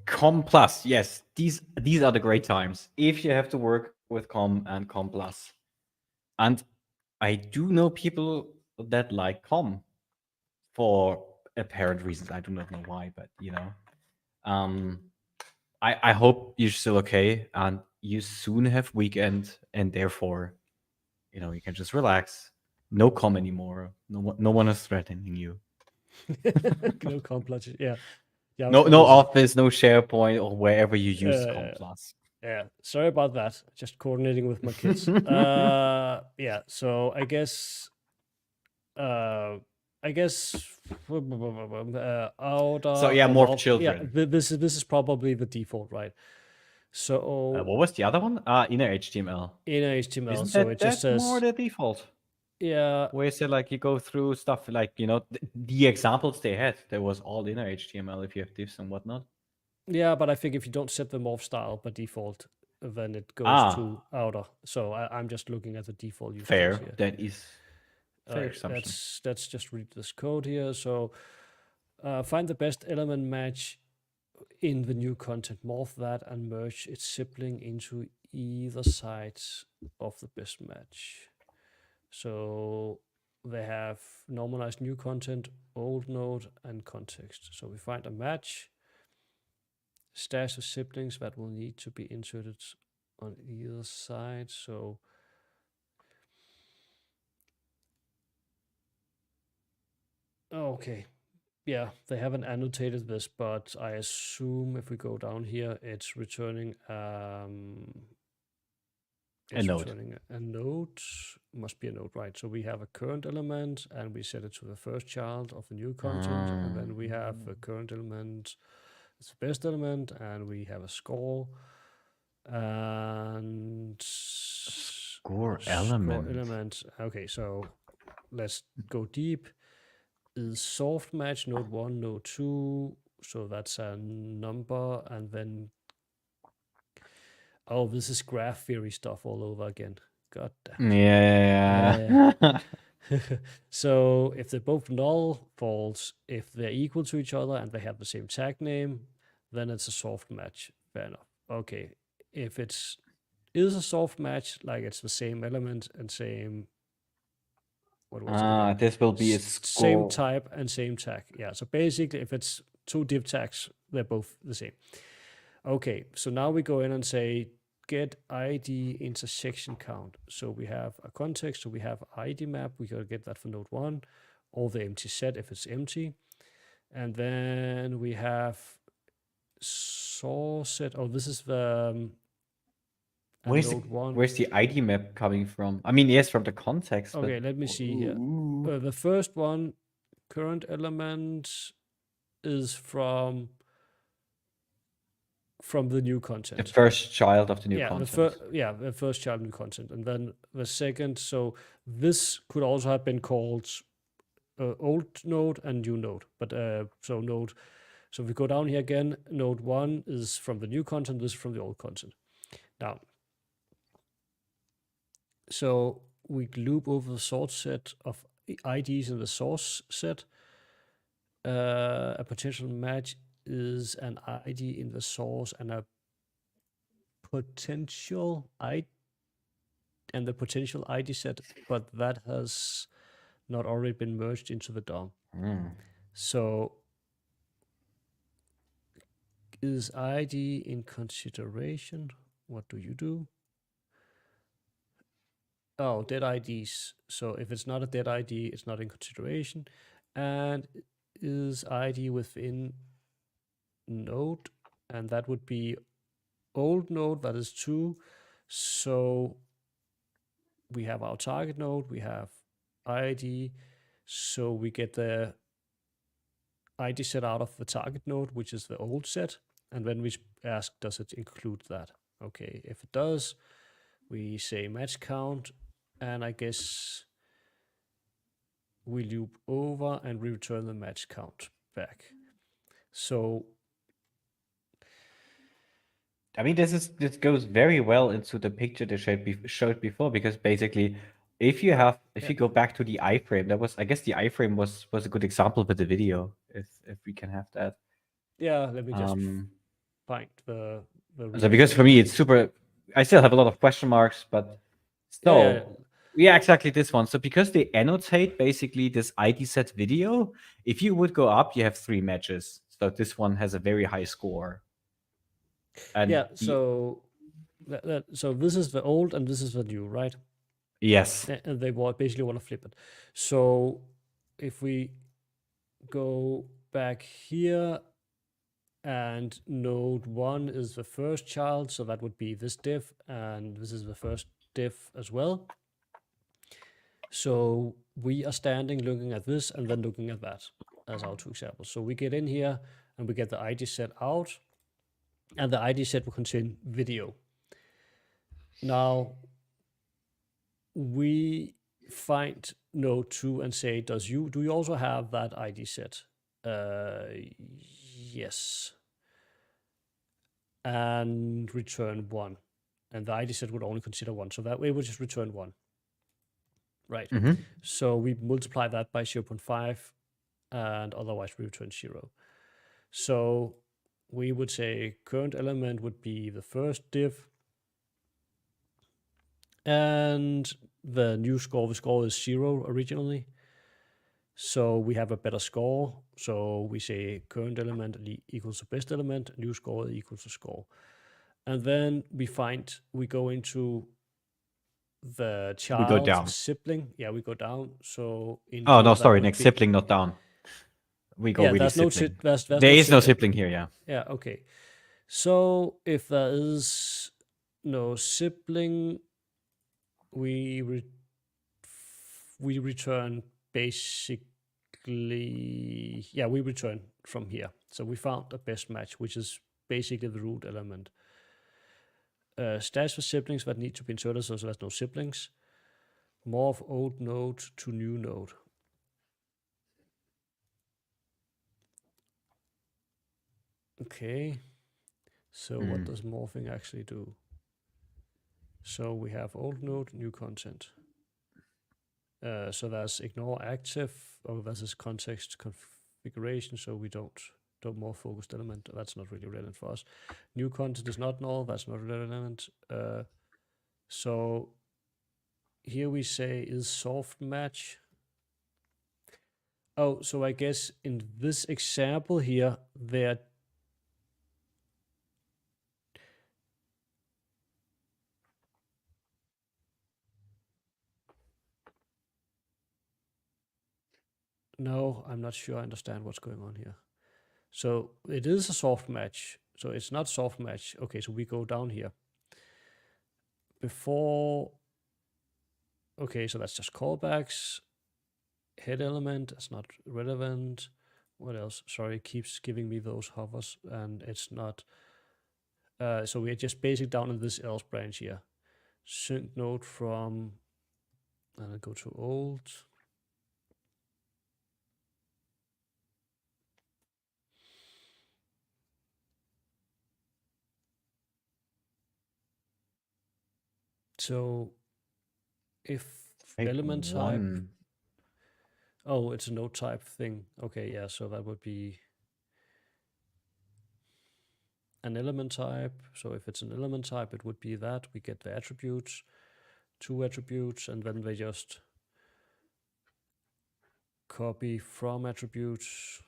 Com plus, yes. These are the great times if you have to work with com and com plus. And I do know people that like com for apparent reasons. I do not know why, but you know. I hope you're still okay and you soon have weekend and therefore, you know, you can just relax. No com anymore. No one is threatening you. No com plus, yeah. No Office, no SharePoint, or wherever you use com plus. Yeah, sorry about that. Just coordinating with my kids. Yeah, so I guess outer. So yeah, more children. Yeah, this is probably the default, right? So what was the other one? Inner HTML. Inner HTML. Isn't so that, it just says more the default. Yeah. Where you say like you go through stuff like, you know, the examples they had, there was all inner HTML if you have divs and whatnot. Yeah, but I think if you don't set the morph style by default, then it goes to outer. So I'm just looking at the default use fair. Here. That is fair assumption. Let's just read this code here. So find the best element match in the new content, morph that and merge its sibling into either sides of the best match. So they have normalized new content, old node, and context. So we find a match, stash of siblings that will need to be inserted on either side. So okay. Yeah, they haven't annotated this, but I assume if we go down here, it's returning A it's node. returning a node. Must be a node, right? So we have a current element, and we set it to the first child of the new content, and then we have a current element. It's the best element, and we have a score and Score score element. element. Okay, so let's go deep. Is soft match node 1, node 2, so that's a number, and then oh, this is graph theory stuff all over again. God damn it. Yeah. So if they're both null, false. If they're equal to each other and they have the same tag name, then it's a soft match. Fair enough. Okay. If it's is a soft match, like it's the same element and same what was it again? This will be a Same score. type and same tag. Yeah. So basically, if it's two div tags, they're both the same. Okay. So now we go in and say get ID intersection count. So we have a context. So we have ID map. We gotta get that for node 1, or the empty set if it's empty. And then we have source set. Oh, this is the node 1. Where's the ID map coming from? I mean, yes, from the context, but Okay, let me see here. Ooh. The first one, current element, is from the new the content. first child of the new Yeah, content. the first child new content, and then the second. So this could also have been called old node and new node. But so node. So if we go down here again, node 1 is from the new content. This is from the old content. Now, so we loop over the source set of IDs in the source set. A potential match is an ID in the source and a potential ID and the potential ID set, but that has not already been merged into the DOM. So is ID in consideration? What do you do? Oh, dead IDs. So if it's not a dead ID, it's not in consideration. And is ID within node? And that would be old node, that is 2. So we have our target node, we have ID. So we get the ID set out of the target node, which is the old set. And then we ask, does it include that? Okay, if it does, we say match count, and I guess we loop over and we return the match count back. So I mean, this goes very well into the picture they showed before, because basically, if you go back to the iframe, I guess the iframe was a good example with the video. If we can have that. yeah, let me just find the So because for me it's super, I still have a lot of question marks, but yeah, exactly this one. So because they annotate basically this ID set video, if you would go up, you have 3 matches. So this one has a very high score. And yeah, so so this is the old and this is the new, right? Yes. And they basically want to flip it. So if we go back here, and node 1 is the first child, so that would be this div, and this is the first div as well. So we are standing looking at this and then looking at that as our 2 examples. So we get in here and we get the ID set out, and the ID set will contain video. Now we find node 2 and say, do you also have that ID set? Yes. And return 1. And the ID set would only consider 1. So that way we just return 1. Right. So we multiply that by 0.5, and otherwise we return 0. So we would say current element would be the first div, and the new score, the score is 0 originally. So we have a better score. So we say current element equals to best element, new score equals to score. And then we go into the child sibling. Yeah, we go down. So no, sorry, next sibling, not down. we go Yeah, with there's the no sibling. there's There no is no sibling. sibling here, yeah. Yeah, okay. So if there is no sibling, we return basically, yeah, we return from here. So we found a best match, which is basically the root element. Stash for siblings that need to be inserted, so there's no siblings. Morph old node to new node. Okay. So what does morphing actually do? So we have old node, new content. So there's ignore active, or there's context configuration, so we don't more focused element. That's not really relevant for us. New content is not null, that's not relevant. So here we say is soft match. Oh, so I guess in this example here, no, I'm not sure I understand what's going on here. So it is a soft match. So it's not soft match. Okay, so we go down here. Before, okay, so that's just callbacks. Head element, that's not relevant. What else? Sorry, it keeps giving me those hovers and it's not. So we're just basically down in this else branch here. Sync node from, and I go to old. So if element type, oh, it's a node type thing. Okay, yeah, so that would be an element type. So if it's an element type, it would be that. We get the attributes, 2 attributes, and then they just copy from attributes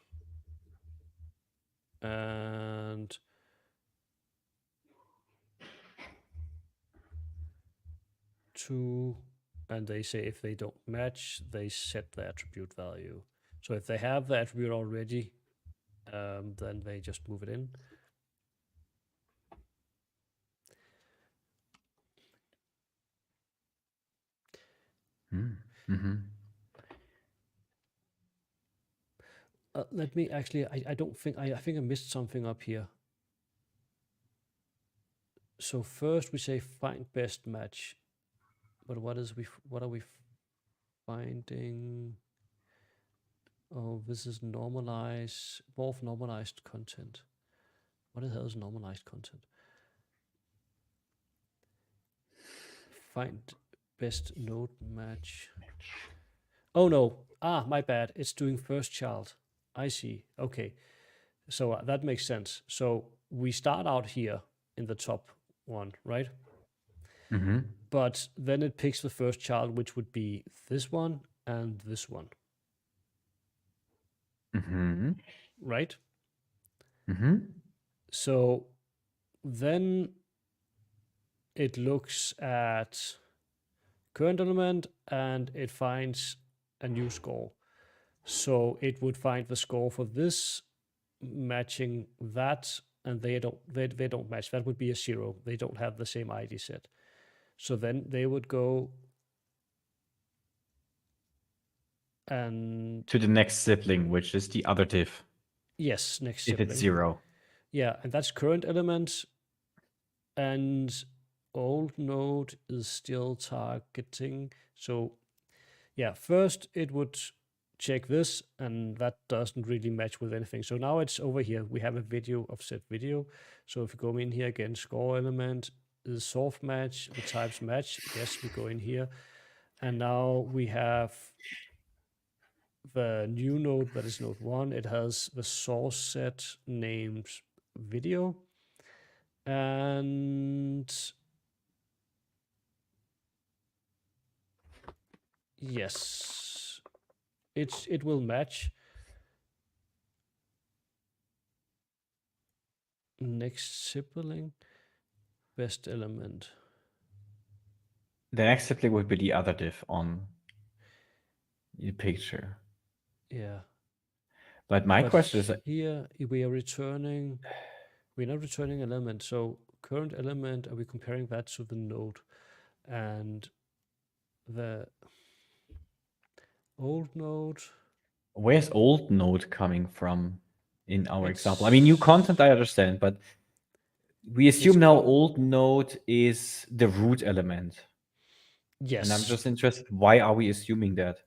and to, and they say if they don't match, they set the attribute value. So if they have the attribute already, then they just move it in. Let me actually, I don't think, I think I missed something up here. So first we say find best match, but what are we finding? Oh, this is normalize, morph normalized content. What the hell is normalized content? Find best node match. Oh no, my bad. It's doing first child. I see. Okay, so that makes sense. So we start out here in the top one, right? But then it picks the first child, which would be this one and this one. Right? So then it looks at current element and it finds a new score. So it would find the score for this matching that, and they don't match. That would be a 0. They don't have the same ID set. So then they would go and to the next sibling, which is the other diff. Yes, next if sibling. it's 0. Yeah, and that's current element, and old node is still targeting. So yeah, first it would check this, and that doesn't really match with anything. So now it's over here. We have a video of set video. So if you go in here again, score element is soft match, the types match. Yes, we go in here. And now we have the new node that is node 1. It has the source set named video. And yes, it will match. Next sibling, best element. The next sibling would be the other diff on the picture. Yeah. But my But question is, here we are returning, we're not returning an element. So current element, are we comparing that to the node? And the old node, where's old node coming from in our example? I mean, new content, I understand, but we assume now old node is the root element. yes. And I'm just interested, why are we assuming that?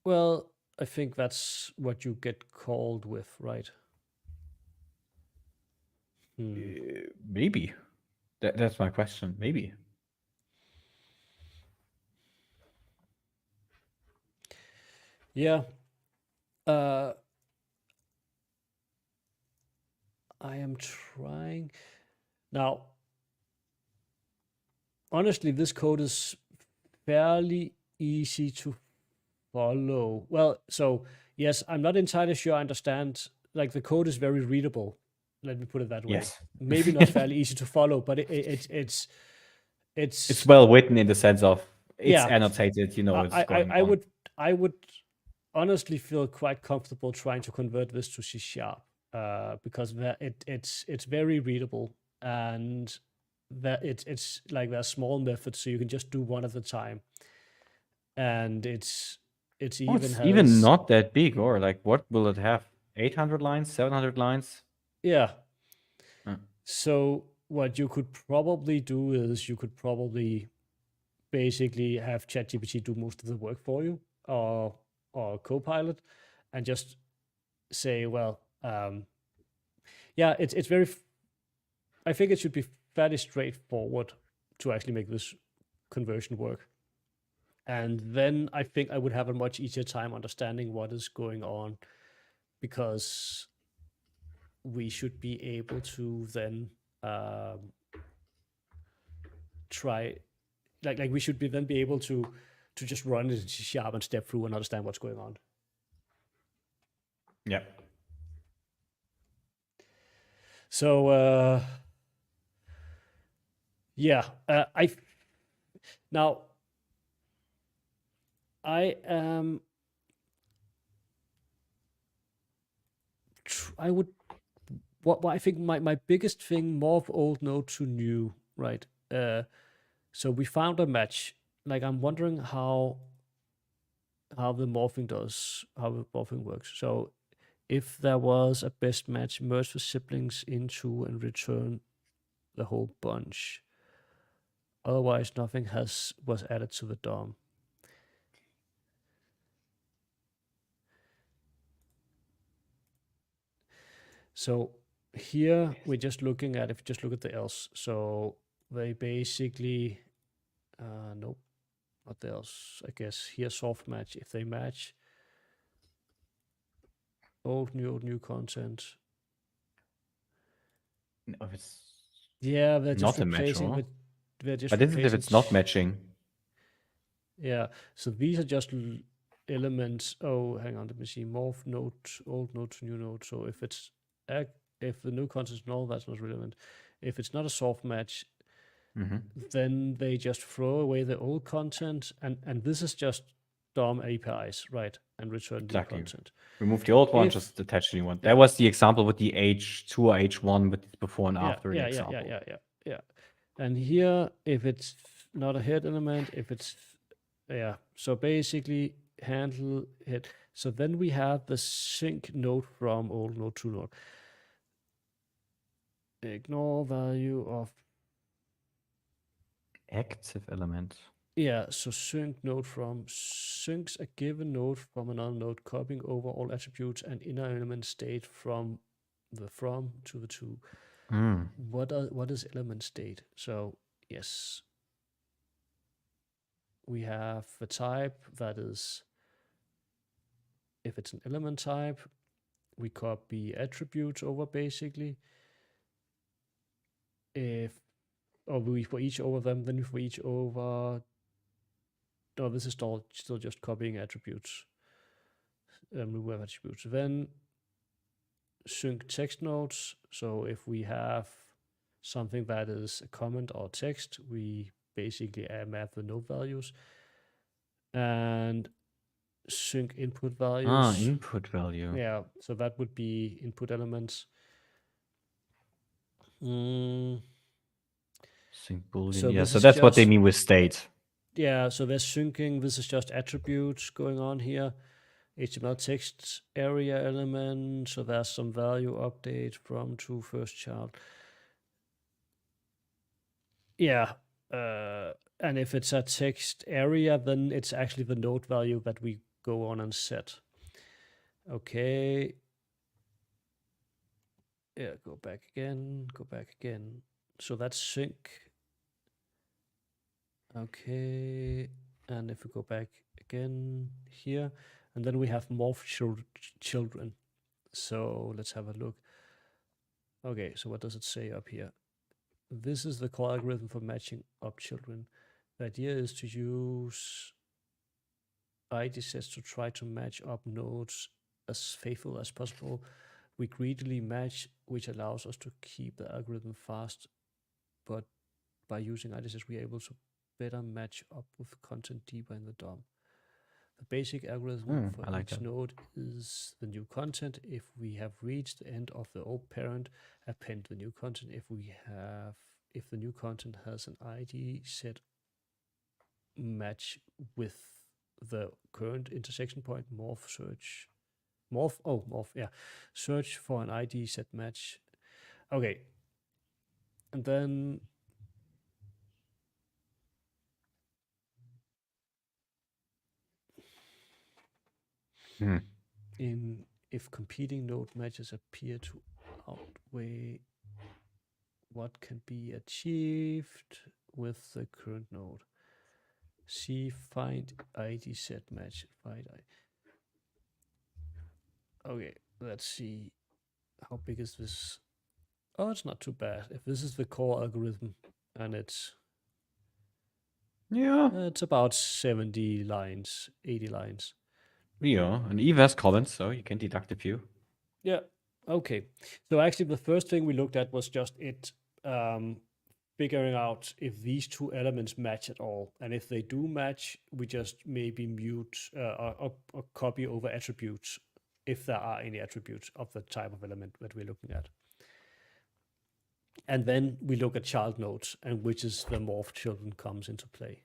Well, I think that's what you get called with, right? Maybe. That's my question. Maybe. Yeah. I am trying now. Honestly, this code is fairly easy to follow. Well, so yes, I'm not entirely sure I understand. Like the code is very readable. Let me put it that way. Yes. Maybe not fairly easy to follow, but It's well written in the sense of it's yeah. annotated, you know, it's going I on. would honestly feel quite comfortable trying to convert this to C sharp because it's very readable, and that it's like there's small methods, so you can just do one at a time, and it's Oh, even it's has even not that big, or like what will it have? 800 lines, 700 lines? yeah. Uh, So what you could probably do is you could probably basically have ChatGPT do most of the work for you, or Copilot, and just say, well, yeah, it's very. I think it should be fairly straightforward to actually make this conversion work, and then I think I would have a much easier time understanding what is going on, because we should be able to then try, like we should then be able to just run it in C sharp and step through and understand what's going on. yeah. So yeah, now I am. I would. What I think my biggest thing, more of old node to new, right? So we found a match. Like I'm wondering how the morphing works. So if there was a best match, merge the siblings into and return the whole bunch. Otherwise, nothing was added to the DOM. So here we're just looking at, if you just look at the else. So they basically, nope, not the else. I guess here soft match. If they match old new content. No, if it's Yeah, they're just not a match, replacing or? with. They're just But this is if replacing. it's not matching. Yeah, so these are just elements. Oh, hang on, let me see. Morph node, old node to new node. So if it's if the new content is null, that's not relevant. If it's not a soft match, then they just throw away the old content, and this is just DOM APIs, right? And return new content. Remove the old one, just attach the new one. That was the example with the H2 or H1, but it's before and after an example. Yeah. And here, if it's not a head element, if it's so basically handle head. So then we have the sync node from old node to node. Ignore value of Active element. yeah. So sync node from syncs a given node from another node, copying over all attributes and inner element state from the from to the to. What is element state? So yes, we have the type that is, if it's an element type, we copy attributes over basically. For each over them, then for each over. No, this is still just copying attributes. Remove attributes. Then sync text nodes. So if we have something that is a comment or text, we basically map the node values. And sync input values. Input value. Yeah, so that would be input elements. Mm, Sync boolean. So Yeah, this so is that's what they just- mean with state. yeah, so they're syncing. This is just attributes going on here. HTML text area element. So there's some value update from to first child. Yeah. And if it's a text area, then it's actually the node value that we go on and set. Okay. Yeah, go back again. So that's sync. Okay. And if we go back again here, and then we have morph children. So let's have a look. Okay, so what does it say up here? This is the core algorithm for matching up children. The idea is to use ID sets to try to match up nodes as faithful as possible. We greedily match, which allows us to keep the algorithm fast, but by using ID sets, we are able to better match up with content deeper in the DOM. The basic algorithm for I like each that. node is the new content. If we have reached the end of the old parent, append the new content. If the new content has an ID set match with the current intersection point, search for an ID set match. Okay. And then if competing node matches appear to outweigh what can be achieved with the current node. See find ID set match. Okay, let's see. How big is this? Oh, it's not too bad. If this is the core algorithm, and it's about 70 lines, 80 lines. Yeah, and Eve has comments, so you can deduct a few. Yeah. Okay. So actually, the first thing we looked at was just it figuring out if these two elements match at all, and if they do match, we just maybe mute or copy over attributes if there are any attributes of the type of element that we're looking at. And then we look at child nodes, and which is the morph children comes into play.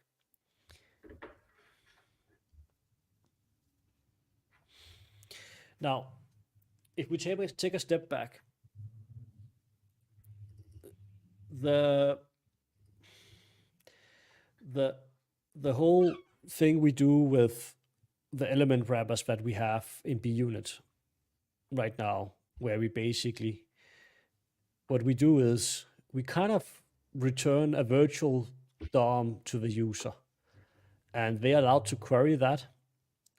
Now, if we take a step back, the whole thing we do with the element wrappers that we have in bUnit right now, where we basically, what we do is we kind of return a virtual DOM to the user, and they're allowed to query that,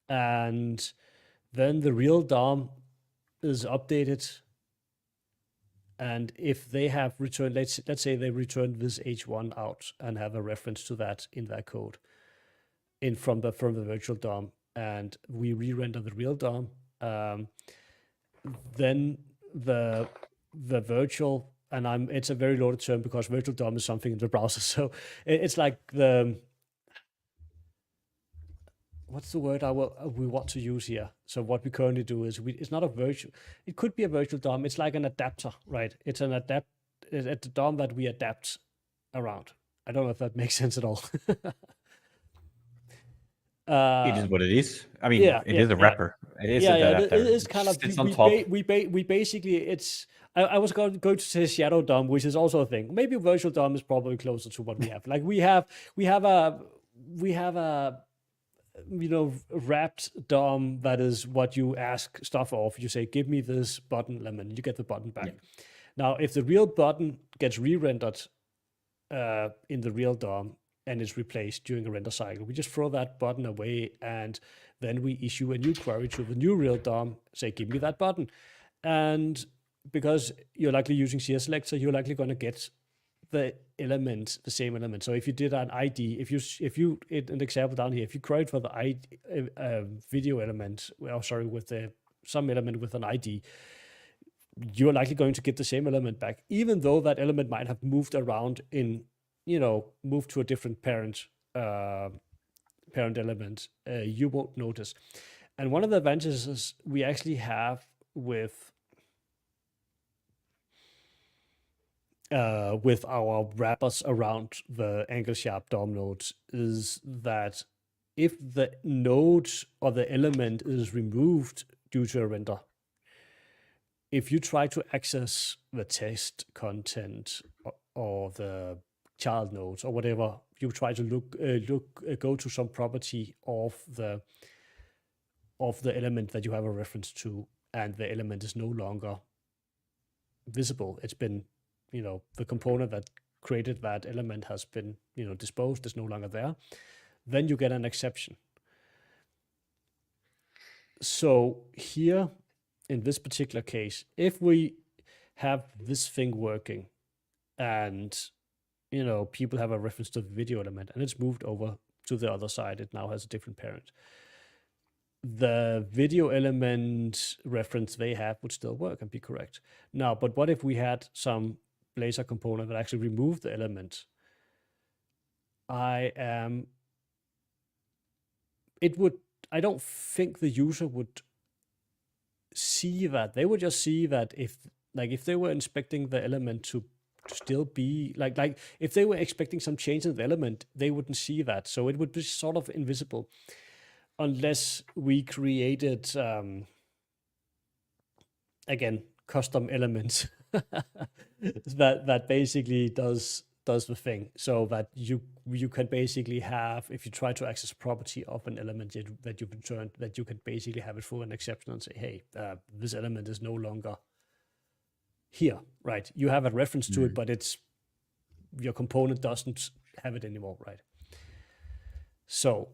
and then the real DOM is updated. And if they have returned, let's say they returned this h1 out and have a reference to that in their code, from the virtual DOM, and we re-render the real DOM, then the virtual, and it's a very loaded term because virtual DOM is something in the browser, so it's like what's the word we want to use here? So what we currently do is it's not a virtual. It could be a virtual DOM. It's like an adapter, right? It's a DOM that we adapt around. I don't know if that makes sense at all. It is what it is. I mean, it is a wrapper. It is an adapter. It is kind of. It's on top. We basically it's. I was going to say shadow DOM, which is also a thing. Maybe virtual DOM is probably closer to what we have. Like we have a wrapped DOM that is what you ask stuff of. You say, give me this button element, you get the button back. Yeah. Now, if the real button gets re-rendered in the real DOM and is replaced during a render cycle, we just throw that button away, and then we issue a new query to the new real DOM, say, give me that button. And because you're likely using CS selector, you're likely going to get the same element. So if you did an ID, if you an example down here, if you queried for the ID, video element, with some element with an ID, you're likely going to get the same element back, even though that element might have moved around moved to a different parent element. You won't notice. And one of the advantages we actually have with our wrappers around the angle sharp DOM nodes is that if the node or the element is removed due to a render, if you try to access the test content or the child nodes or whatever, you try to go to some property of the element that you have a reference to, and the element is no longer visible. It's been, the component that created that element has been, disposed, is no longer there. Then you get an exception. So here, in this particular case, if we have this thing working and, people have a reference to the video element and it's moved over to the other side, it now has a different parent. The video element reference they have would still work and be correct. Now, but what if we had some Blazor component that actually removed the element? I don't think the user would see that. They would just see that if they were inspecting the element to still be like if they were expecting some change in the element, they wouldn't see that. So it would be sort of invisible unless we created again custom elements that basically does the thing, so that you can basically have, if you try to access a property of an element that you've returned, that you can basically have it through an exception and say, hey, this element is no longer here, right? You have a reference to it, but it's your component doesn't have it anymore, right? So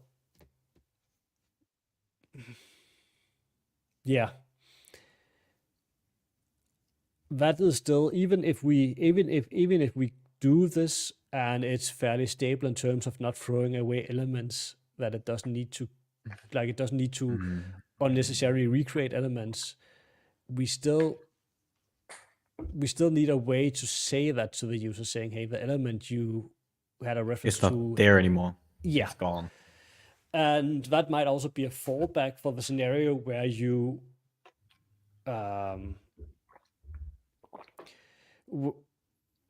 yeah, that is still, even if we do this and it's fairly stable in terms of not throwing away elements that it doesn't need to, unnecessarily recreate elements, we still need a way to say that to the user, saying, hey, the element you had a reference to, it's not there anymore. Yeah, it's gone. And that might also be a fallback for the scenario where you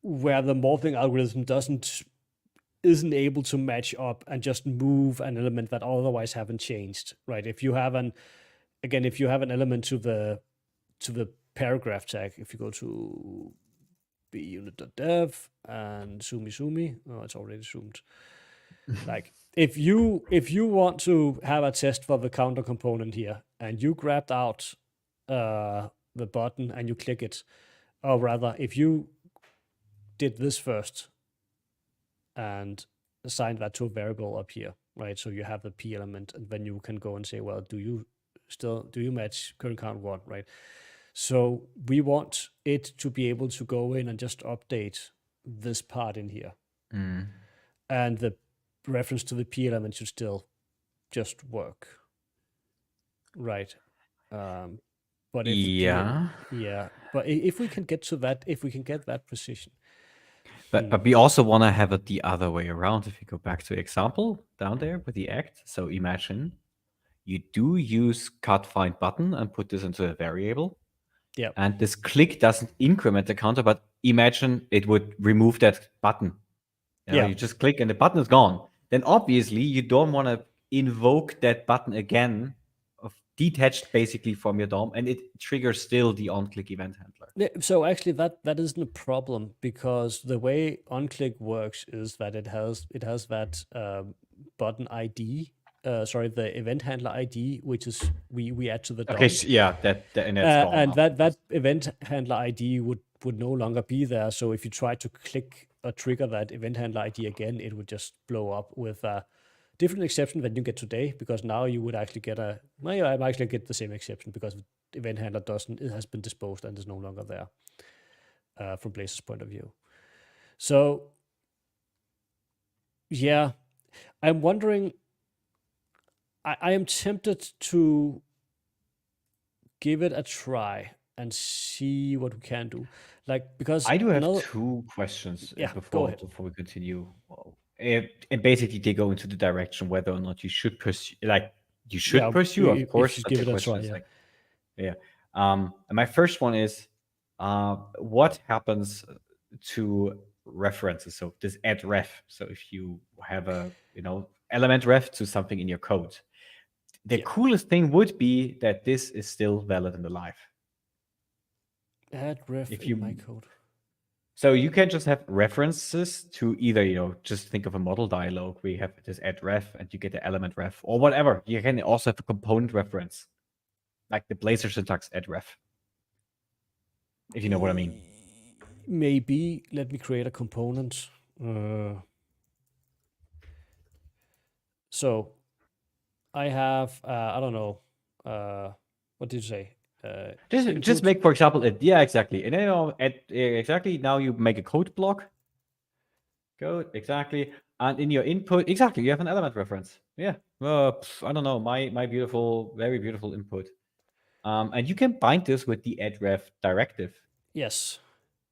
where the morphing algorithm isn't able to match up and just move an element that otherwise haven't changed, right? If you have an element to the paragraph tag, if you go to bUnit.dev and sumi, oh, it's already zoomed. Like if you want to have a test for the counter component here, and you grabbed out the button and you click it, or rather, if you did this first and assigned that to a variable up here, right? So you have the p element, and then you can go and say, well, do you match current count 1, right? So we want it to be able to go in and just update this part in here. And the reference to the p element should still just work, right? But if we can get to that, if we can get that precision. But we also want to have it the other way around. If you go back to the example down there with the act, so imagine you do use cut find button and put this into a variable. Yeah. And this click doesn't increment the counter, but imagine it would remove that button. You just click and the button is gone. Then obviously you don't want to invoke that button again, detached basically from your DOM, and it triggers still the onClick event handler. So actually that isn't a problem, because the way onClick works is that it has that button ID, the event handler ID, which is we add to the DOM. Okay, and that event handler ID would no longer be there. So if you try to click or trigger that event handler ID again, it would just blow up with a different exception than you get today, because now you would actually get I actually get the same exception because the event handler it has been disposed and is no longer there from Blazor's point of view. So yeah, I'm wondering, I am tempted to give it a try and see what we can do. Because I do have 2 questions before we continue. And basically they go into the direction whether or not you should pursue, you should Yeah, pursue, of if course. you But give the it a question try, is yeah. like, yeah. And my first one is, what happens to references? So this add ref. So if you have a element ref to something in your code, the Yeah. coolest thing would be that this is still valid and alive. Add ref If in my you code. So you can just have references to either, just think of a model dialog where you have this add ref and you get the element ref or whatever. You can also have a component reference, like the Blazor syntax add ref, if you know what I mean. Maybe let me create a component. So I have, I don't know, what did you say? Just Input. make, for example, yeah, exactly. And then exactly now you make a code block. Code, exactly. And in your input, exactly, you have an element reference. Yeah. I don't know, my beautiful, very beautiful input. And you can bind this with the add ref directive. Yes.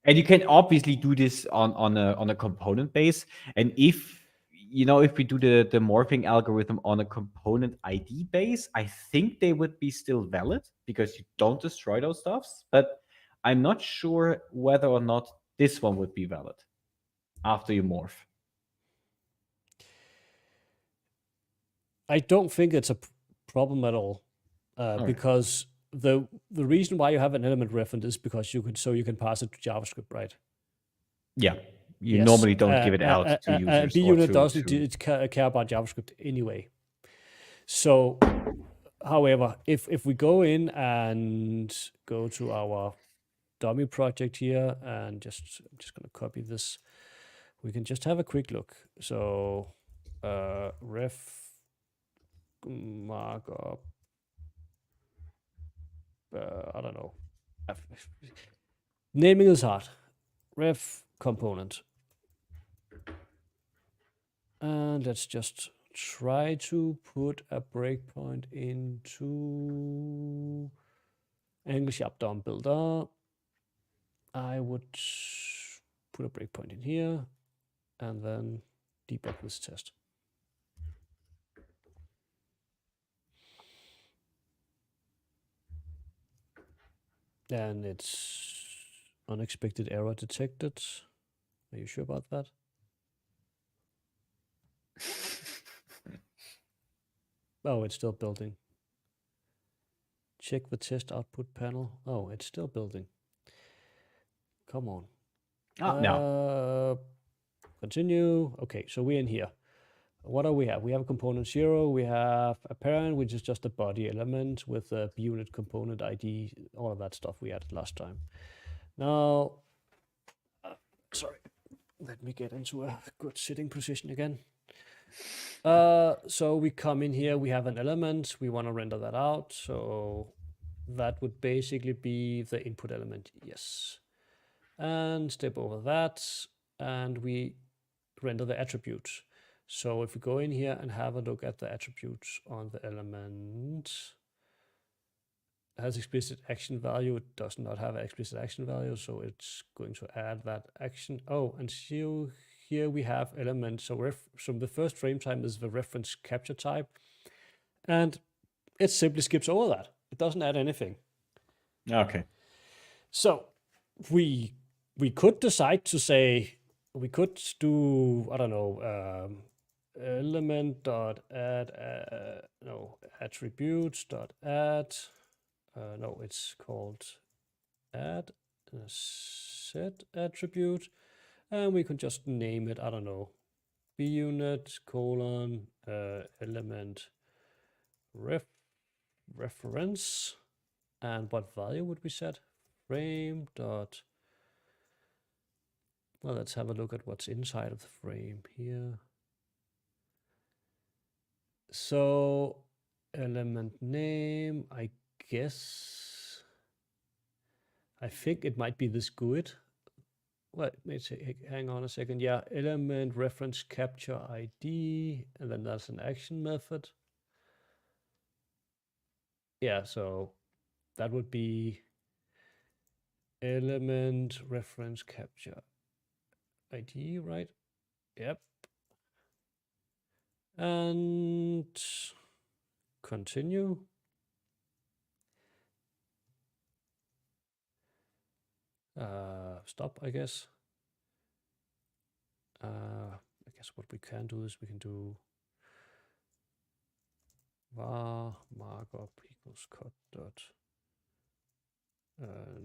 And you can obviously do this on a component base. And if we do the morphing algorithm on a component ID base, I think they would be still valid because you don't destroy those stuffs. But I'm not sure whether or not this one would be valid after you morph. I don't think it's a problem at all, Okay. because the reason why you have an element reference is because you can pass it to JavaScript, right? Yeah. You Yes. normally don't give it out to users or bUnit to doesn't care about JavaScript anyway. So, however, if we go in and go to our dummy project here and I'm just going to copy this, we can just have a quick look. So, ref markup. I don't know. Naming is hard. Ref component. And let's just try to put a breakpoint into angle sharp DOM builder. I would put a breakpoint in here and then debug this test. And it's unexpected error detected. Are you sure about that? Oh, it's still building. Check the test output panel. Oh, it's still building. Come on. no. Continue. Okay, so we're in here. What do we have? We have a component 0. We have a parent, which is just a body element with a bUnit component ID, all of that stuff we added last time. Now, sorry, let me get into a good sitting position again. So we come in here, we have an element, we want to render that out. So that would basically be the input element, yes. And step over that, and we render the attribute. So if we go in here and have a look at the attributes on the element, it has explicit action value. It does not have an explicit action value, so it's going to add that action. Oh, and so here we have elements. So the first frame time is the reference capture type, and it simply skips over that. It doesn't add anything. Okay. So we could decide to say, we could do, I don't know, element dot add no, attributes dot add, no, it's called add set attribute, and we could just name it, I don't know, bUnit colon element reference, and what value would we set? Frame dot, well, let's have a look at what's inside of the frame here. So element name, I guess, I think it might be this GUID. Well, let's say, hang on a second. Yeah, element reference capture ID, and then that's an action method. Yeah, so that would be element reference capture ID, right? Yep. And continue. Stop, I guess. I guess what we can do is we can do var markup equals cut dot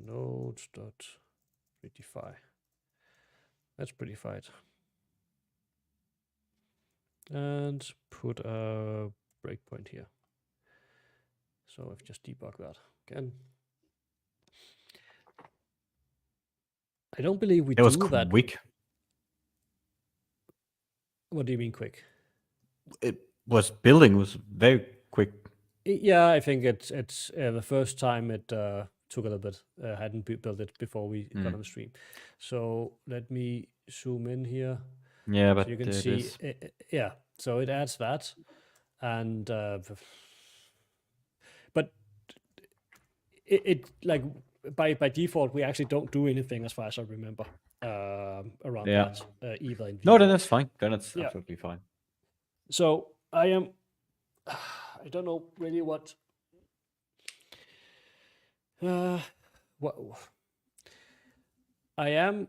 nodes dot prettify. Let's prettify it. And put a breakpoint here. So if just debug that again. I don't believe we It was do that. quick. What do you mean quick? It was building was very quick. Yeah, I think it's the first time it took a little bit. Hadn't built it before we got on the stream. So let me zoom in here. Yeah, but So you can it see, is. yeah. So it adds that, and but it like by default we actually don't do anything as far as I remember around Yeah. that either in No, V. then that's fine. Then it's Yeah. absolutely fine. So I am. I don't know really what. What I am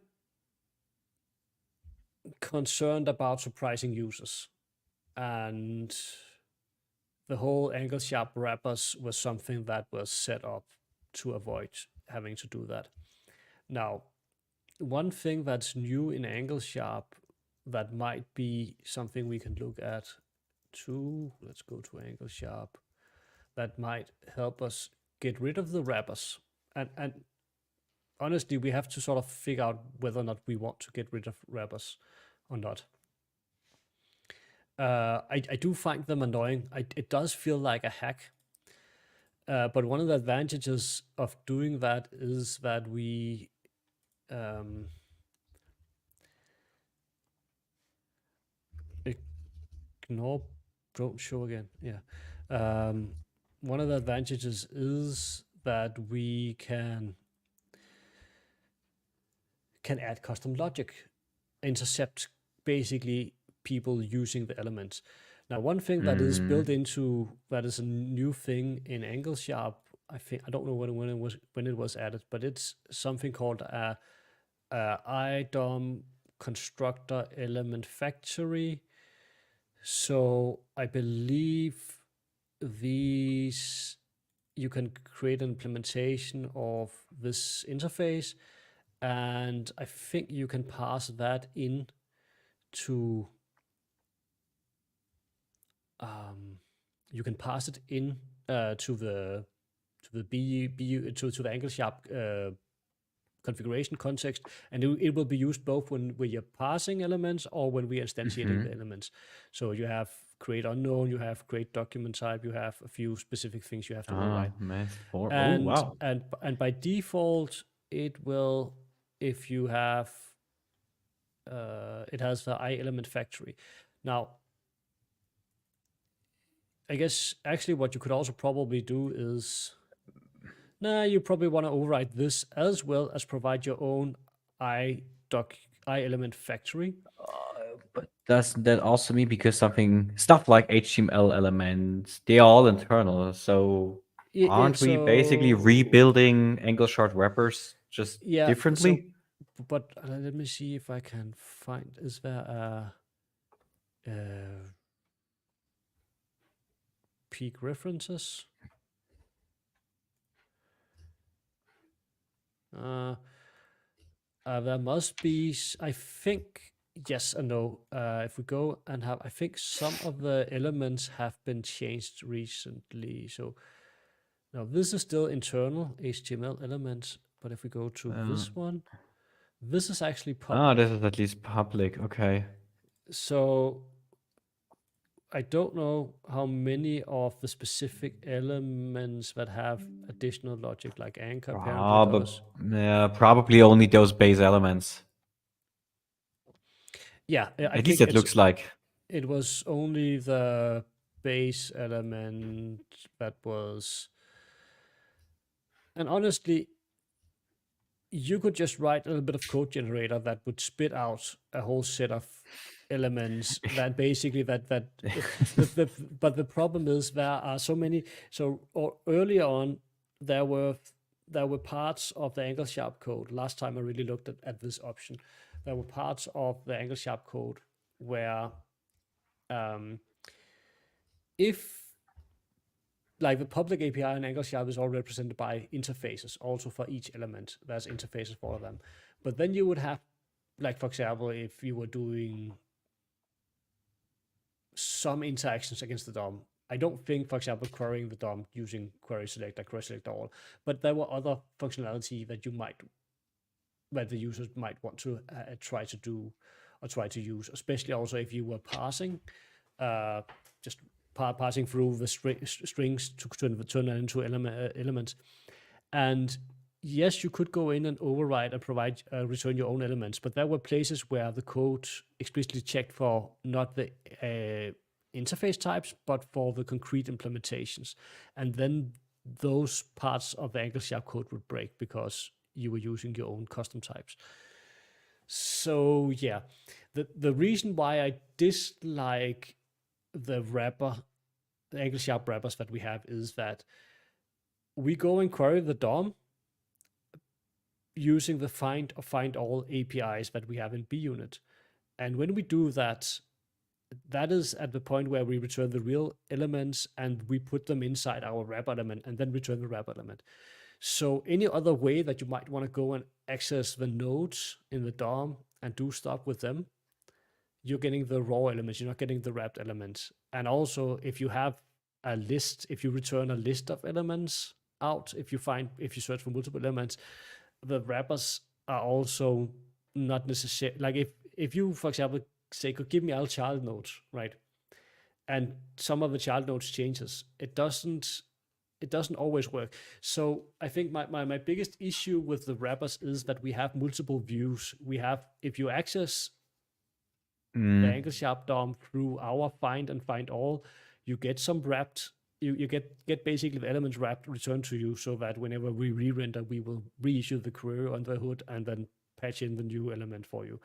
concerned about surprising users, and the whole angle sharp wrappers was something that was set up to avoid having to do that. Now, one thing that's new in angle sharp that might be something we can look at too. Let's go to angle sharp. That might help us get rid of the wrappers. And honestly, we have to sort of figure out whether or not we want to get rid of wrappers or not. I do find them annoying. It does feel like a hack. But one of the advantages of doing that is that we ignore don't show again. Yeah. One of the advantages is that we can add custom logic, intercept basically people using the elements. Now, one thing that is built into that is a new thing in Angle Sharp. I think I don't know when it was added, but it's something called a IDOM constructor element factory. So I believe these you can create an implementation of this interface, and I think you can pass that in to you can pass it in to the angle sharp configuration context, and it will be used both when you're parsing elements or when we're instantiating the elements. So you have create unknown, you have create document type, you have a few specific things you have to override. Oh, wow. And by default, it will, if you have, it has the I element factory. Now, I guess actually what you could also probably do is, you probably want to override this as well as provide your own I element factory. But doesn't that also mean because stuff like HTML elements, they're all internal, so aren't we basically rebuilding angle chart wrappers just differently? But let me see if I can find, is there a peak references? There must be, I think, yes and no. If we go and have, I think some of the elements have been changed recently. So now this is still internal HTML elements, but if we go to this one, this is actually public. This is at least public. Okay. So I don't know how many of the specific elements that have additional logic, like anchor apparently does. Probably only those base elements. Yeah, at least it looks like. It was only the base element that was. And honestly, you could just write a little bit of code generator that would spit out a whole set of elements that basically but the problem is there are so many. So earlier on there were parts of the angle sharp code. Last time I really looked at this option, there were parts of the angle sharp code where if like the public API in angle sharp is all represented by interfaces also for each element. There's interfaces for them, but then you would have, like for example, if you were doing some interactions against the DOM. I don't think, for example, querying the DOM using query select or query select all, but there were other functionality that the users might want to try to do or try to use, especially also if you were parsing, just passing through the strings to turn that into elements. And yes, you could go in and override and provide return your own elements, but there were places where the code explicitly checked for not the interface types, but for the concrete implementations. And then those parts of the angle sharp code would break because you were using your own custom types. So yeah, the reason why I dislike the angle sharp wrappers that we have is that we go and query the DOM using the find all APIs that we have in bUnit. And when we do that, that is at the point where we return the real elements and we put them inside our wrap element and then return the wrap element. So any other way that you might want to go and access the nodes in the DOM and do stuff with them, you're getting the raw elements, you're not getting the wrapped elements. And also if you have a list, if you return a list of elements out, if you search for multiple elements, the wrappers are also not necessary. Like if you, for example, say, could give me all child nodes, right? And some of the child nodes changes. It doesn't always work. So I think my biggest issue with the wrappers is that we have multiple views. We have, if you access the angle sharp DOM through our find and find all, you get some wrapped, you get basically the elements wrapped returned to you, so that whenever we re-render, we will reissue the query on the hood and then patch in the new element for you.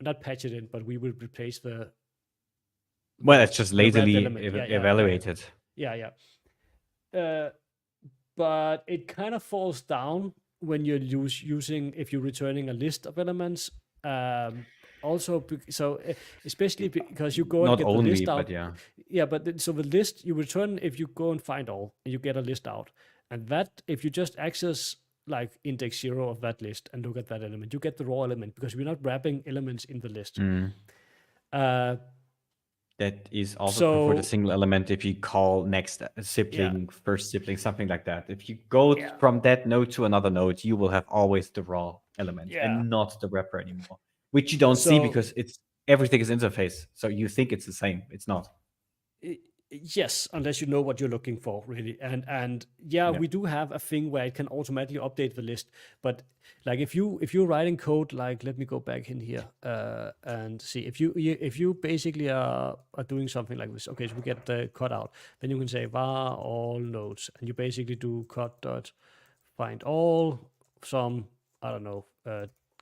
Not patch it in, but we will replace the well, it's just lazily evaluated. Yeah. But it kind of falls down when you're using if you're returning a list of elements. Also, so especially because you go and Not get only, the list out. but Yeah, but so the list you return if you go and find all, and you get a list out, and that if you just access like index 0 of that list and look at that element, you get the raw element because we're not wrapping elements in the list. That is also for the single element. If you call next sibling, first sibling, something like that. If you go from that node to another node, you will have always the raw element and not the wrapper anymore, which you don't see because everything is interface. So you think it's the same. It's not. Yes, unless you know what you're looking for, really. And we do have a thing where it can automatically update the list. But like if you're writing code, like let me go back in here and see if you basically are doing something like this. Okay, so we get the cut out. Then you can say var all nodes, and you basically do cut dot find all some, I don't know,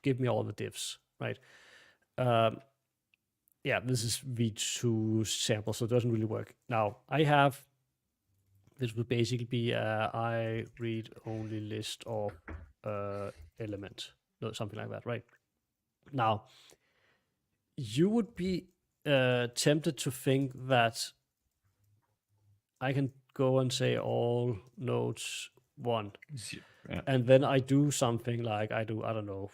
give me all the divs, right? Yeah, this is v2 sample, so it doesn't really work. Now, this would basically be I read only list of element, something like that, right? Now, you would be tempted to think that I can go and say all nodes 1. Yeah. And then I do something like I don't know.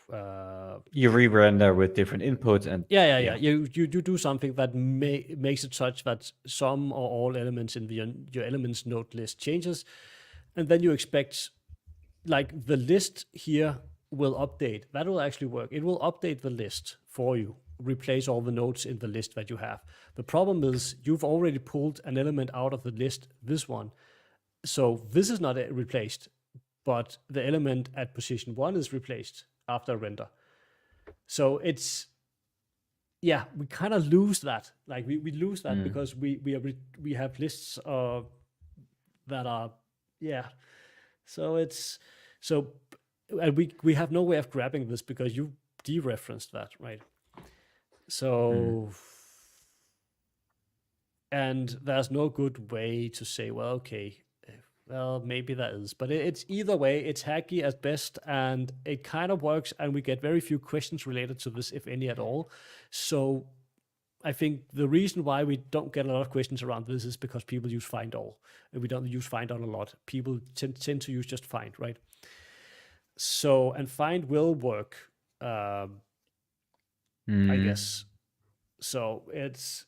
You re-render with different inputs and You do something that makes it such that some or all elements in your elements node list changes, and then you expect like the list here will update. That will actually work. It will update the list for you, replace all the nodes in the list that you have. The problem is you've already pulled an element out of the list, this one, so this is not replaced. But the element at position 1 is replaced after render. So it's, we kind of lose that. Like we lose that because we have lists that are, So and we have no way of grabbing this because you dereferenced that, right? So and there's no good way to say, well, okay, well, maybe that is, but it's either way, it's hacky at best, and it kind of works, and we get very few questions related to this, if any at all. So I think the reason why we don't get a lot of questions around this is because people use find all, and we don't use find all a lot. People tend to use just find, right? So, and find will work, I guess. So it's,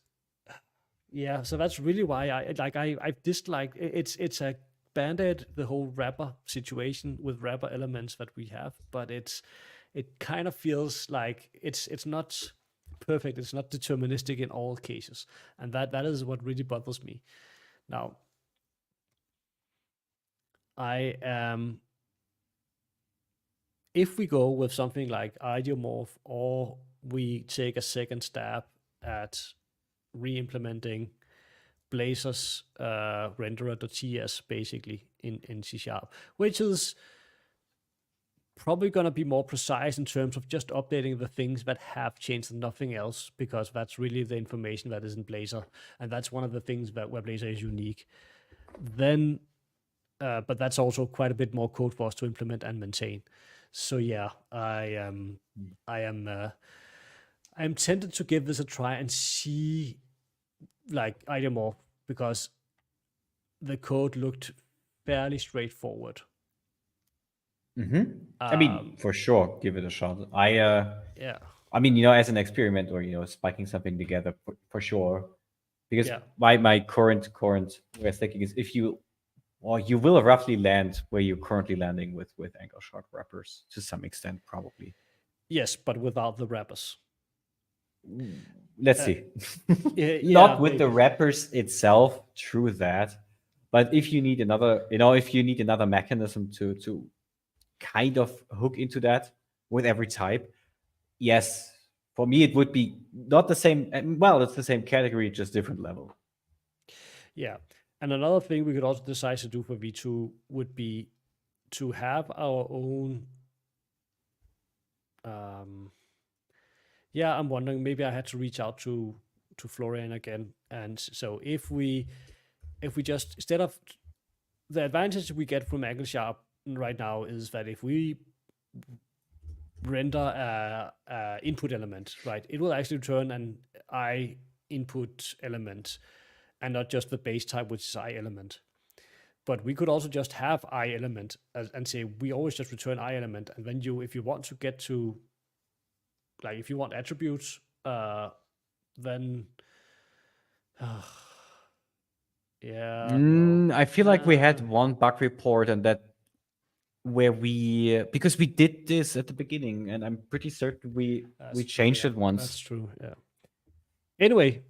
yeah, so that's really why I dislike it's a band-aid, the whole wrapper situation with wrapper elements that we have, but it kind of feels like it's not perfect, it's not deterministic in all cases, and that is what really bothers me. Now, I am, if we go with something like ideomorph, or we take a second stab at re-implementing Blazor's renderer.ts basically in C#, which is probably going to be more precise in terms of just updating the things that have changed and nothing else, because that's really the information that is in Blazor, and that's one of the things that where Blazor is unique. Then, but that's also quite a bit more code for us to implement and maintain. So yeah, I'm tempted to give this a try and see like ideomorph, because the code looked fairly straightforward. I mean, for sure, give it a shot. Yeah. I mean, as an experiment, or spiking something together for sure. Because Yeah. my current way of thinking is, if you will roughly land where you're currently landing with ankle shark wrappers to some extent, probably. Yes, but without the wrappers. Let's see. Yeah, Not with the maybe. wrappers itself, true that. But if you need another, mechanism to kind of hook into that with every type, yes, for me it would be not the same. Well, it's the same category, just different level. Yeah. And another thing we could also decide to do for V2 would be to have our own. Yeah, I'm wondering, maybe I had to reach out to Florian again. And so if we just, instead of, the advantage we get from Angle Sharp right now is that if we render a input element, right, it will actually return an I input element and not just the base type, which is I element. But we could also just have I element and say we always just return I element, and then if you want to get to, like, if you want attributes, then yeah, no. I feel like we had one bug report, and that where because we did this at the beginning, and I'm pretty certain we changed it once. That's true. Yeah. Anyway,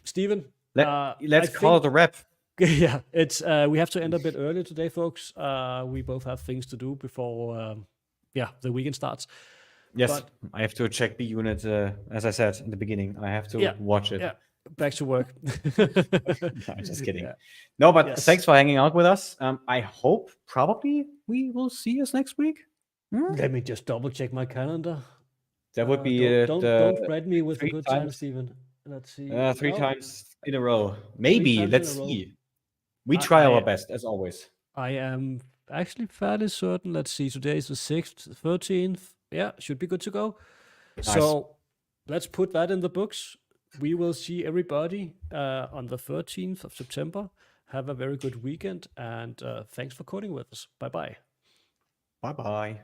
Steven, let's call it a wrap. Yeah, it's we have to end a bit early today, folks. We both have things to do before the weekend starts. Yes, but I have to check bUnit, as I said in the beginning. I have to watch it. Yeah, back to work. No, I'm just kidding. Yeah. No, but thanks for hanging out with us. I hope probably we will see us next week. Let me just double check my calendar. That would be don't thread me with a good time, Steven. Let's see. 3 times in a row. Maybe. Let's see. We try our best, as always. I am actually fairly certain. Let's see. Today is the 6th, 13th. Yeah, should be good to go. Nice. So let's put that in the books. We will see everybody on the 13th of September. Have a very good weekend, and thanks for coding with us. Bye-bye. Bye-bye.